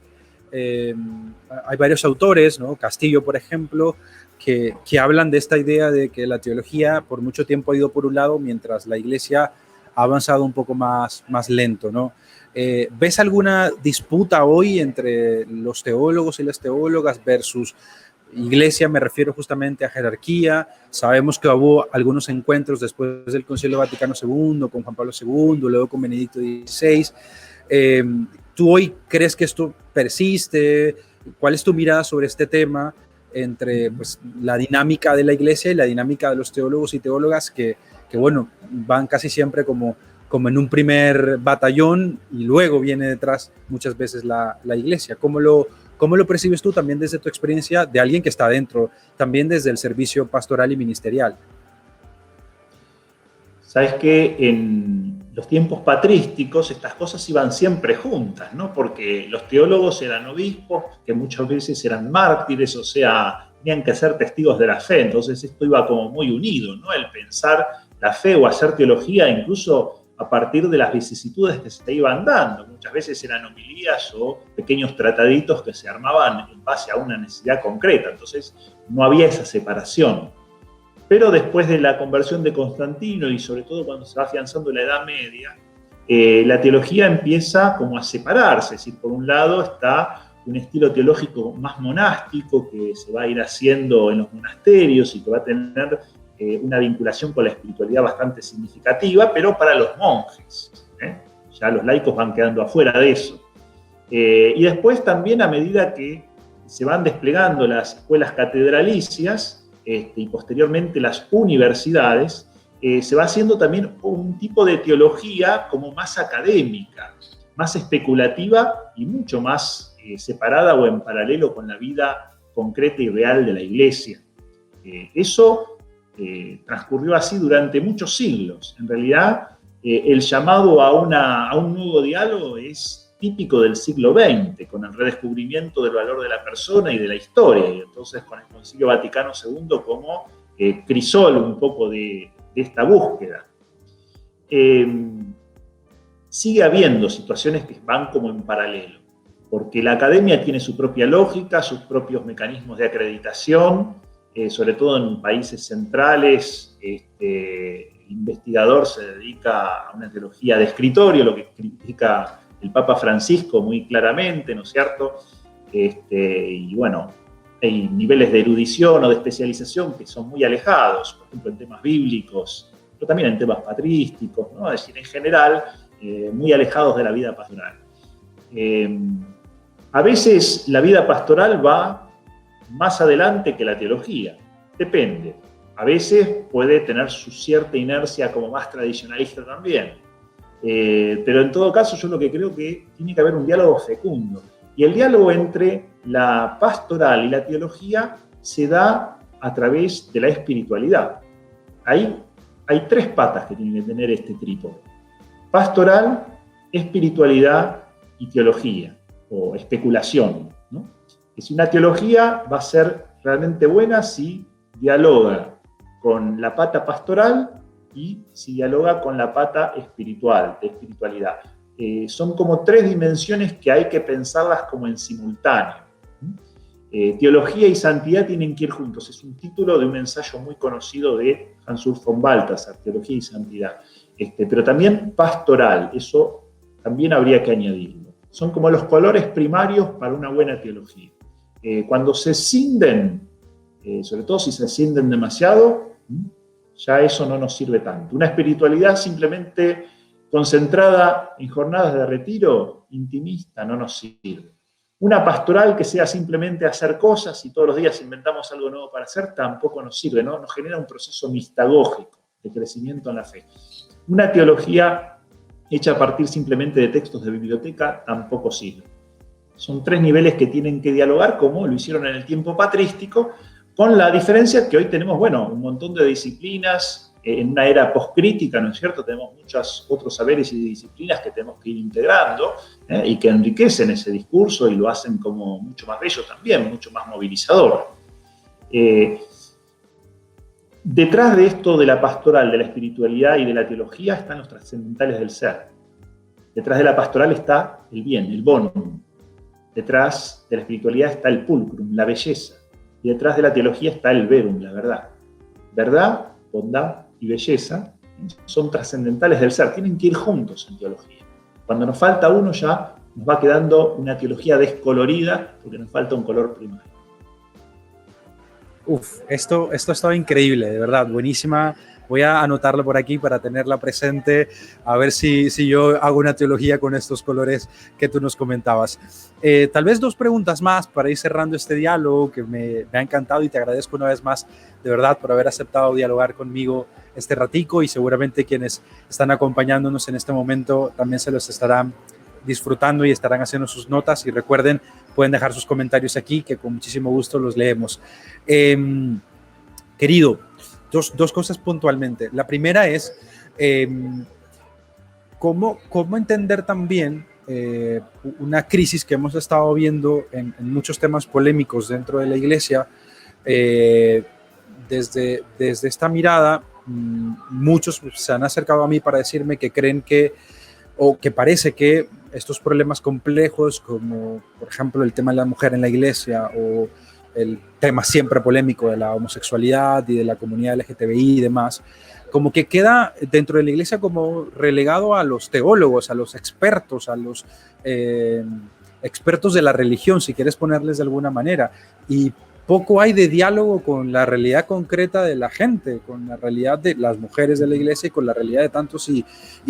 Hay varios autores, ¿no? Castillo, por ejemplo, que hablan de esta idea de que la teología por mucho tiempo ha ido por un lado, mientras la iglesia ha avanzado un poco más lento, ¿no? ¿Ves alguna disputa hoy entre los teólogos y las teólogas versus iglesia? Me refiero justamente a jerarquía. Sabemos que hubo algunos encuentros después del Concilio Vaticano II, con Juan Pablo II, luego con Benedicto XVI. ¿Tú hoy crees que esto persiste? ¿Cuál es tu mirada sobre este tema entre pues, la dinámica de la iglesia y la dinámica de los teólogos y teólogas que bueno, van casi siempre como en un primer batallón y luego viene detrás muchas veces la iglesia? ¿Cómo lo percibes tú también desde tu experiencia de alguien que está dentro, también desde el servicio pastoral y ministerial? Sabes que en los tiempos patrísticos estas cosas iban siempre juntas, ¿no? Porque los teólogos eran obispos, que muchas veces eran mártires, o sea, tenían que ser testigos de la fe, entonces esto iba como muy unido, ¿no? El pensar la fe o hacer teología incluso a partir de las vicisitudes que se iban dando. Muchas veces eran homilías o pequeños trataditos que se armaban en base a una necesidad concreta, entonces no había esa separación. Pero después de la conversión de Constantino y sobre todo cuando se va afianzando la Edad Media, la teología empieza como a separarse, es decir, por un lado está un estilo teológico más monástico que se va a ir haciendo en los monasterios y que va a tener una vinculación con la espiritualidad bastante significativa, pero para los monjes. Ya los laicos van quedando afuera de eso. Y después también a medida que se van desplegando las escuelas catedralicias y posteriormente las universidades, se va haciendo también un tipo de teología como más académica, más especulativa y mucho más separada o en paralelo con la vida concreta y real de la Iglesia. Eso transcurrió así durante muchos siglos. En realidad, el llamado a un nuevo diálogo es típico del siglo XX, con el redescubrimiento del valor de la persona y de la historia, y entonces con el Concilio Vaticano II como crisol un poco de esta búsqueda. Sigue habiendo situaciones que van como en paralelo, porque la academia tiene su propia lógica, sus propios mecanismos de acreditación, sobre todo en países centrales. El investigador se dedica a una teología de escritorio, lo que critica el Papa Francisco muy claramente, ¿no es cierto? Y bueno, hay niveles de erudición o de especialización que son muy alejados, por ejemplo, en temas bíblicos, pero también en temas patrísticos, ¿no? Es decir, en general, muy alejados de la vida pastoral. A veces la vida pastoral va más adelante que la teología, depende. A veces puede tener su cierta inercia como más tradicionalista también. Pero en todo caso yo lo que creo que tiene que haber un diálogo fecundo. Y el diálogo entre la pastoral y la teología se da a través de la espiritualidad. Ahí hay tres patas que tiene que tener este trípode: pastoral, espiritualidad y teología, o especulación, ¿no? Que si una teología va a ser realmente buena si dialoga con la pata pastoral y si dialoga con la pata espiritual, de espiritualidad. Son como tres dimensiones que hay que pensarlas como en simultáneo. Teología y santidad tienen que ir juntos. Es un título de un ensayo muy conocido de Hans-Urs von Balthasar, Teología y Santidad. Pero también pastoral, eso también habría que añadirlo. Son como los colores primarios para una buena teología. Cuando se escinden, sobre todo si se escinden demasiado, ya eso no nos sirve tanto. Una espiritualidad simplemente concentrada en jornadas de retiro, intimista, no nos sirve. Una pastoral que sea simplemente hacer cosas y todos los días inventamos algo nuevo para hacer, tampoco nos sirve, ¿no? Nos genera un proceso mistagógico de crecimiento en la fe. Una teología hecha a partir simplemente de textos de biblioteca tampoco sirve. Son tres niveles que tienen que dialogar, como lo hicieron en el tiempo patrístico, con la diferencia que hoy tenemos, bueno, un montón de disciplinas en una era postcrítica, ¿no es cierto? Tenemos muchos otros saberes y disciplinas que tenemos que ir integrando y que enriquecen ese discurso y lo hacen como mucho más bello también, mucho más movilizador. Detrás de esto de la pastoral, de la espiritualidad y de la teología están los trascendentales del ser. Detrás de la pastoral está el bien, el bonum. Detrás de la espiritualidad está el pulcrum, la belleza. Y detrás de la teología está el verum, la verdad. Verdad, bondad y belleza son trascendentales del ser, tienen que ir juntos en teología. Cuando nos falta uno ya nos va quedando una teología descolorida porque nos falta un color primario. Esto estaba increíble, de verdad, buenísima. Voy a anotarlo por aquí para tenerla presente, a ver si yo hago una teología con estos colores que tú nos comentabas. Tal vez dos preguntas más para ir cerrando este diálogo que me ha encantado, y te agradezco una vez más, de verdad, por haber aceptado dialogar conmigo este ratico, y seguramente quienes están acompañándonos en este momento también se los estarán disfrutando y estarán haciendo sus notas. Y recuerden, pueden dejar sus comentarios aquí, que con muchísimo gusto los leemos. Querido, dos cosas puntualmente. La primera es cómo entender también una crisis que hemos estado viendo en muchos temas polémicos dentro de la Iglesia. Desde esta mirada, muchos se han acercado a mí para decirme que creen que, o que parece que estos problemas complejos, como por ejemplo el tema de la mujer en la Iglesia, o el tema siempre polémico de la homosexualidad y de la comunidad LGTBI y demás, como que queda dentro de la Iglesia como relegado a los teólogos, a los expertos, a los expertos de la religión, si quieres ponerles de alguna manera, y poco hay de diálogo con la realidad concreta de la gente, con la realidad de las mujeres de la Iglesia y con la realidad de tantos y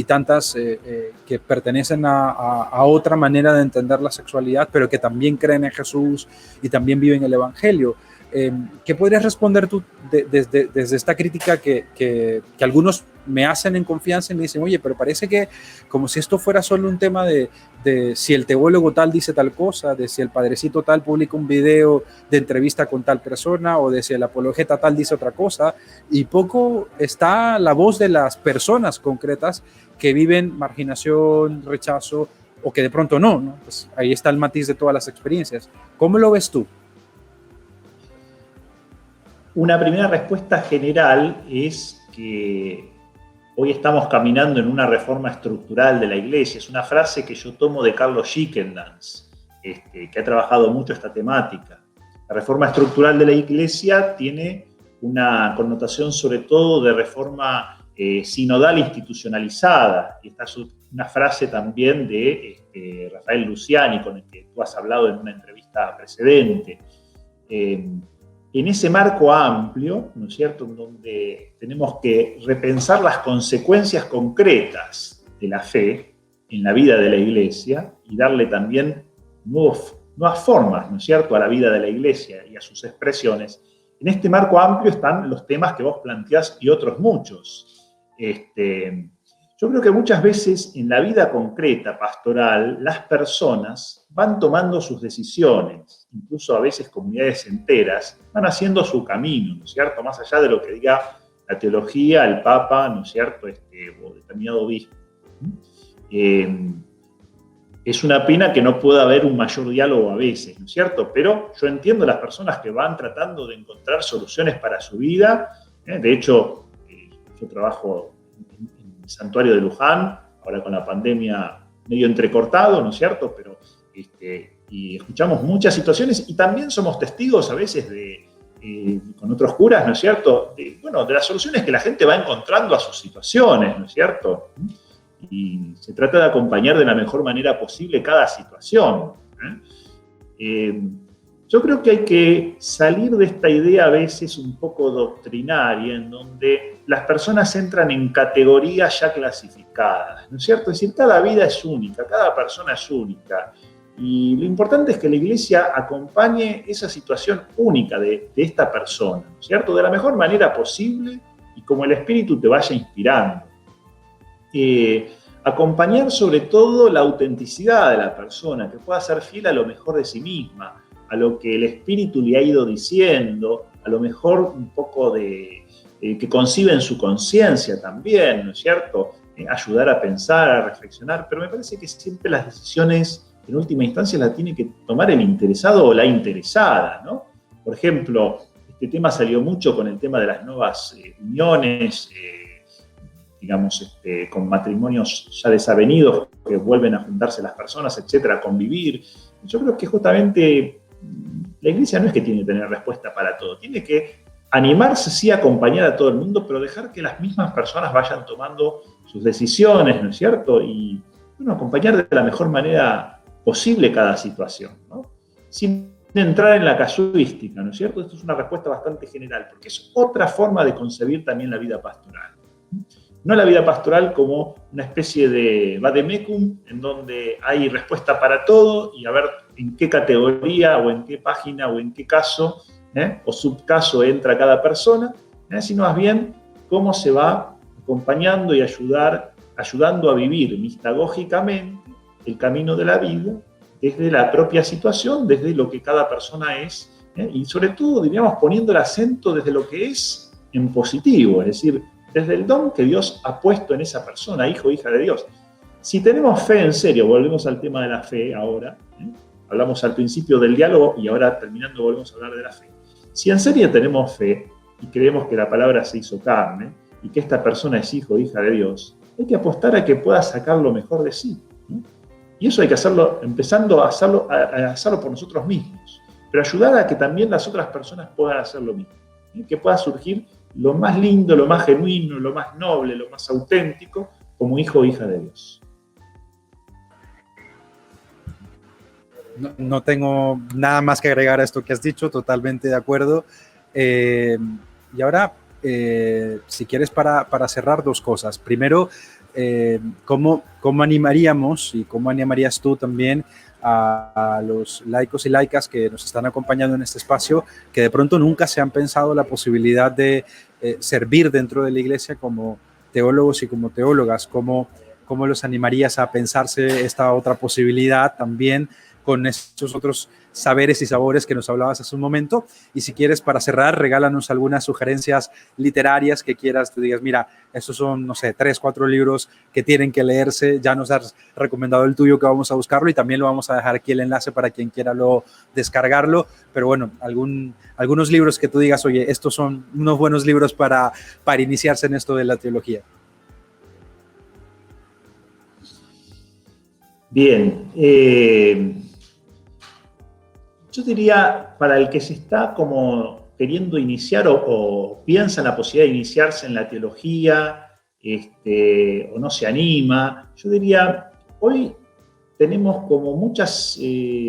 tantas que pertenecen a otra manera de entender la sexualidad, pero que también creen en Jesús y también viven el Evangelio. ¿Qué podrías responder tú desde esta crítica que algunos me hacen en confianza y me dicen, oye, pero parece que como si esto fuera solo un tema de si el teólogo tal dice tal cosa, de si el padrecito tal publica un video de entrevista con tal persona, o de si el apologeta tal dice otra cosa, y poco está la voz de las personas concretas que viven marginación, rechazo, o que de pronto no. Pues ahí está el matiz de todas las experiencias. ¿Cómo lo ves tú? Una primera respuesta general es que hoy estamos caminando en una reforma estructural de la Iglesia. Es una frase que yo tomo de Carlos Schickeldans, que ha trabajado mucho esta temática. La reforma estructural de la Iglesia tiene una connotación sobre todo de reforma sinodal institucionalizada. Y esta es una frase también de Rafael Luciani, con el que tú has hablado en una entrevista precedente. En ese marco amplio, ¿no es cierto?, en donde tenemos que repensar las consecuencias concretas de la fe en la vida de la Iglesia y darle también nuevas formas, ¿no es cierto?, a la vida de la Iglesia y a sus expresiones. En este marco amplio están los temas que vos planteás y otros muchos. Yo creo que muchas veces en la vida concreta, pastoral, las personas van tomando sus decisiones, incluso a veces comunidades enteras, van haciendo su camino, ¿no es cierto?, más allá de lo que diga la teología, el Papa, ¿no es cierto?, o determinado obispo. Es una pena que no pueda haber un mayor diálogo a veces, ¿no es cierto? Pero yo entiendo a las personas que van tratando de encontrar soluciones para su vida. De hecho, yo trabajo en el santuario de Luján, ahora con la pandemia medio entrecortado, ¿no es cierto? Pero, y escuchamos muchas situaciones y también somos testigos a veces con otros curas, ¿no es cierto? De las soluciones que la gente va encontrando a sus situaciones, ¿no es cierto? Y se trata de acompañar de la mejor manera posible cada situación. Yo creo que hay que salir de esta idea a veces un poco doctrinaria, en donde las personas entran en categorías ya clasificadas, ¿no es cierto? Es decir, cada vida es única, cada persona es única. Y lo importante es que la Iglesia acompañe esa situación única de esta persona, ¿no es cierto? De la mejor manera posible y como el Espíritu te vaya inspirando. Acompañar sobre todo la autenticidad de la persona, que pueda ser fiel a lo mejor de sí misma, a lo que el Espíritu le ha ido diciendo, a lo mejor un poco que concibe en su conciencia también, ¿no es cierto? Ayudar a pensar, a reflexionar, pero me parece que siempre las decisiones, en última instancia, las tiene que tomar el interesado o la interesada, ¿no? Por ejemplo, este tema salió mucho con el tema de las nuevas uniones, digamos, con matrimonios ya desavenidos, que vuelven a juntarse las personas, etcétera, a convivir. Yo creo que justamente la Iglesia no es que tiene que tener respuesta para todo, tiene que animarse, sí, a acompañar a todo el mundo, pero dejar que las mismas personas vayan tomando sus decisiones, ¿no es cierto? Y, acompañar de la mejor manera posible cada situación, ¿no? Sin entrar en la casuística, ¿no es cierto? Esto es una respuesta bastante general, porque es otra forma de concebir también la vida pastoral. No la vida pastoral como una especie de vademecum, en donde hay respuesta para todo y a ver en qué categoría o en qué página o en qué caso o subcaso entra cada persona, sino más bien cómo se va acompañando y ayudando a vivir mistagógicamente el camino de la vida desde la propia situación, desde lo que cada persona es, y sobre todo, diríamos, poniendo el acento desde lo que es en positivo, es decir, desde el don que Dios ha puesto en esa persona, hijo o hija de Dios. Si tenemos fe en serio, volvemos al tema de la fe ahora, hablamos al principio del diálogo y ahora terminando volvemos a hablar de la fe. Si en serio tenemos fe y creemos que la palabra se hizo carne y que esta persona es hijo o hija de Dios, hay que apostar a que pueda sacar lo mejor de sí, ¿no? Y eso hay que hacerlo, empezando a hacerlo por nosotros mismos, pero ayudar a que también las otras personas puedan hacer lo mismo, que pueda surgir lo más lindo, lo más genuino, lo más noble, lo más auténtico, como hijo o hija de Dios. No tengo nada más que agregar a esto que has dicho, totalmente de acuerdo. Y ahora, si quieres, para cerrar, dos cosas. Primero, ¿cómo animaríamos y cómo animarías tú también a los laicos y laicas que nos están acompañando en este espacio, que de pronto nunca se han pensado la posibilidad de servir dentro de la Iglesia como teólogos y como teólogas? ¿Cómo los animarías a pensarse esta otra posibilidad también con estos otros saberes y sabores que nos hablabas hace un momento? Y si quieres, para cerrar, regálanos algunas sugerencias literarias que quieras, te digas, mira, estos son, no sé, 3, 4 libros que tienen que leerse. Ya nos has recomendado el tuyo, que vamos a buscarlo, y también lo vamos a dejar aquí el enlace para quien quiera descargarlo. Pero bueno, algunos libros que tú digas, oye, estos son unos buenos libros para iniciarse en esto de la teología. Bien, Yo diría, para el que se está como queriendo iniciar o piensa en la posibilidad de iniciarse en la teología, o no se anima, yo diría, hoy tenemos como muchas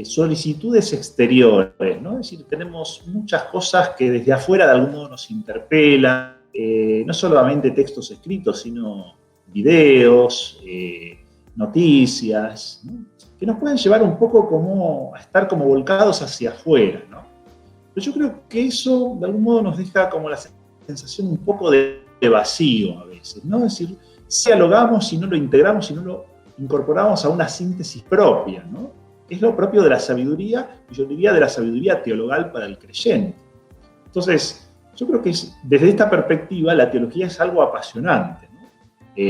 solicitudes exteriores, ¿no? Es decir, tenemos muchas cosas que desde afuera de algún modo nos interpelan, no solamente textos escritos, sino videos, noticias, ¿no? Que nos pueden llevar un poco como a estar como volcados hacia afuera, ¿no? Pero yo creo que eso de algún modo nos deja como la sensación un poco de vacío a veces, ¿no? Es decir, si dialogamos, si no lo integramos, si no lo incorporamos a una síntesis propia, ¿no? Es lo propio de la sabiduría, y yo diría de la sabiduría teologal para el creyente. Entonces, yo creo que desde esta perspectiva la teología es algo apasionante, ¿no?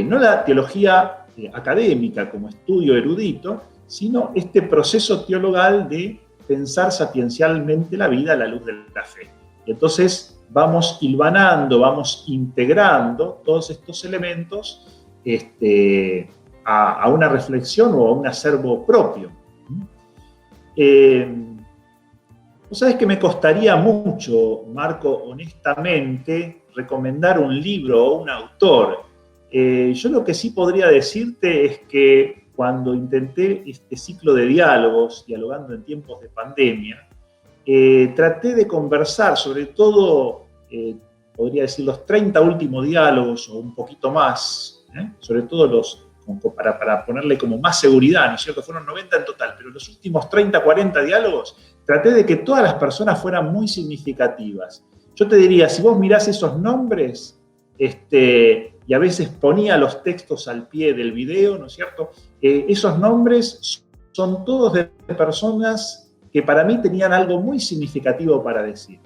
No la teología académica como estudio erudito, sino este proceso teologal de pensar sapiencialmente la vida a la luz de la fe. Y entonces vamos hilvanando, vamos integrando todos estos elementos a una reflexión o a un acervo propio. Vos sabés que me costaría mucho, Marco, honestamente, recomendar un libro o un autor. Yo lo que sí podría decirte es que cuando intenté este ciclo de diálogos, dialogando en tiempos de pandemia, traté de conversar, sobre todo, podría decir, los 30 últimos diálogos o un poquito más, sobre todo para ponerle como más seguridad, ¿no es cierto? Fueron 90 en total, pero los últimos 30, 40 diálogos, traté de que todas las personas fueran muy significativas. Yo te diría, si vos mirás esos nombres, y a veces ponía los textos al pie del video, ¿no es cierto? Esos nombres son todos de personas que para mí tenían algo muy significativo para decir.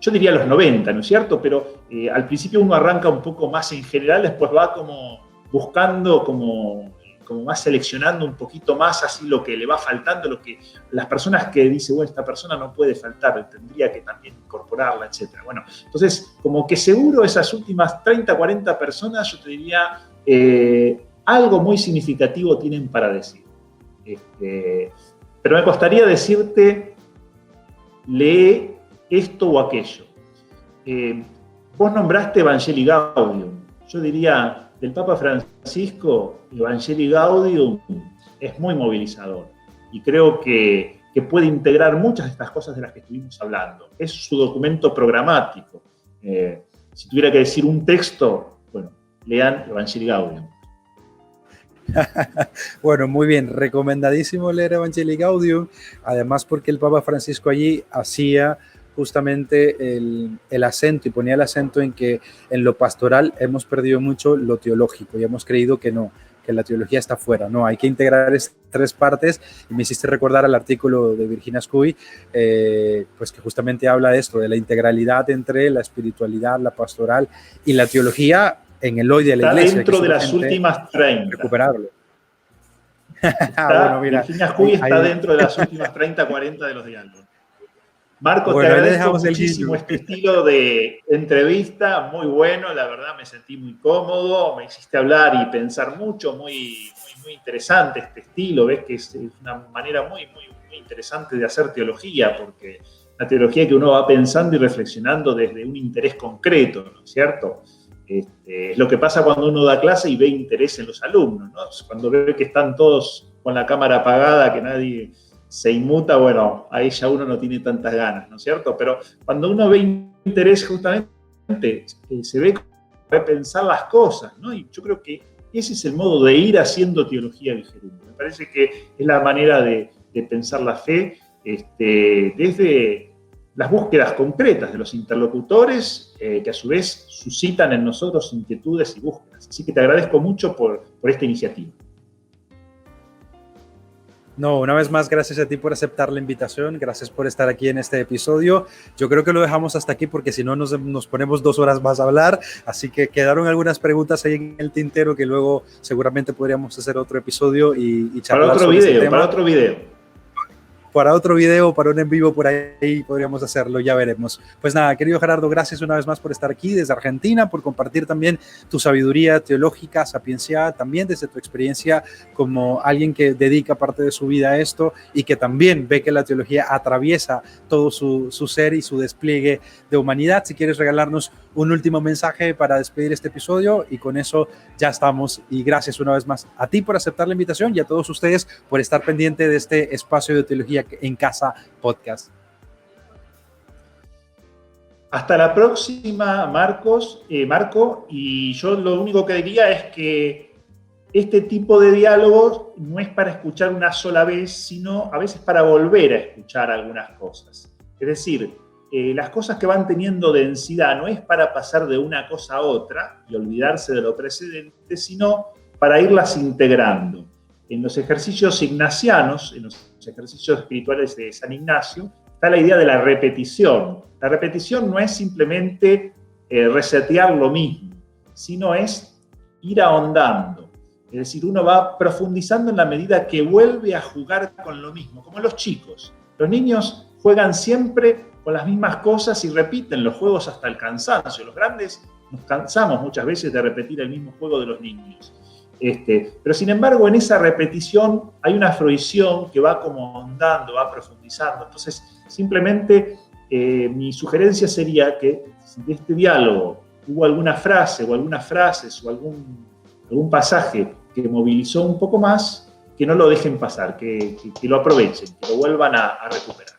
Yo diría los 90, ¿no es cierto? Pero al principio uno arranca un poco más en general, después va como buscando, como más seleccionando un poquito más así lo que le va faltando, las personas que dice, bueno, esta persona no puede faltar, tendría que también incorporarla, etc. Bueno, entonces, como que seguro esas últimas 30, 40 personas, yo te diría, algo muy significativo tienen para decir. Pero me costaría decirte, lee esto o aquello. Vos nombraste Evangelii Gaudium. Yo diría, del Papa Francisco, Evangelii Gaudium es muy movilizador y creo que puede integrar muchas de estas cosas de las que estuvimos hablando. Es su documento programático. Si tuviera que decir un texto, bueno, lean Evangelii Gaudium. Bueno, muy bien, recomendadísimo leer Evangelii Gaudium, además porque el Papa Francisco allí hacía justamente el acento y ponía el acento en que en lo pastoral hemos perdido mucho lo teológico y hemos creído que no, que la teología está fuera, no, hay que integrar estas tres partes. Y me hiciste recordar al artículo de Virginia Scui, pues que justamente habla de esto, de la integralidad entre la espiritualidad, la pastoral y la teología en el hoy de la iglesia. Está dentro de las últimas 30. Recuperarlo. Bueno, mira, Virginia Scui está dentro de las últimas 30, 40 de los diálogos. Marco, bueno, te agradezco muchísimo este estilo de entrevista, muy bueno, la verdad me sentí muy cómodo, me hiciste hablar y pensar mucho, muy interesante este estilo, ves que es una manera muy interesante de hacer teología, porque la teología que uno va pensando y reflexionando desde un interés concreto, ¿no es cierto? Es lo que pasa cuando uno da clase y ve interés en los alumnos, ¿no? Cuando ve que están todos con la cámara apagada, que nadie se inmuta, bueno, ahí ya uno no tiene tantas ganas, ¿no es cierto? Pero cuando uno ve interés justamente, se ve repensar las cosas, ¿no? Y yo creo que ese es el modo de ir haciendo teología vigerum. Me parece que es la manera de pensar la fe desde las búsquedas concretas de los interlocutores que a su vez suscitan en nosotros inquietudes y búsquedas. Así que te agradezco mucho por esta iniciativa. No, una vez más, gracias a ti por aceptar la invitación, gracias por estar aquí en este episodio. Yo creo que lo dejamos hasta aquí porque si no nos ponemos 2 horas más a hablar, así que quedaron algunas preguntas ahí en el tintero que luego seguramente podríamos hacer otro episodio y charlar para otro sobre video, ese tema. Para otro video. para otro video, para un en vivo por ahí podríamos hacerlo, ya veremos. Pues nada, querido Gerardo, gracias una vez más por estar aquí desde Argentina, por compartir también tu sabiduría teológica, sapiencial, también desde tu experiencia como alguien que dedica parte de su vida a esto y que también ve que la teología atraviesa todo su ser y su despliegue de humanidad. Si quieres regalarnos un último mensaje para despedir este episodio, y con eso ya estamos. Y gracias una vez más a ti por aceptar la invitación y a todos ustedes por estar pendiente de este espacio de Teología en Casa podcast. Hasta la próxima, Marco, y yo lo único que diría es que este tipo de diálogos no es para escuchar una sola vez, sino a veces para volver a escuchar algunas cosas. Es decir, las cosas que van teniendo densidad no es para pasar de una cosa a otra y olvidarse de lo precedente, sino para irlas integrando. En los ejercicios ignacianos, en los ejercicios espirituales de San Ignacio, está la idea de la repetición. La repetición no es simplemente resetear lo mismo, sino es ir ahondando. Es decir, uno va profundizando en la medida que vuelve a jugar con lo mismo, como los chicos. Los niños juegan siempre con las mismas cosas y repiten los juegos hasta el cansancio. Los grandes nos cansamos muchas veces de repetir el mismo juego de los niños. Pero sin embargo, en esa repetición hay una fruición que va como ahondando, va profundizando. Entonces, simplemente mi sugerencia sería que si de este diálogo hubo alguna frase o algunas frases o algún pasaje que movilizó un poco más, que no lo dejen pasar, que lo aprovechen, que lo vuelvan a recuperar.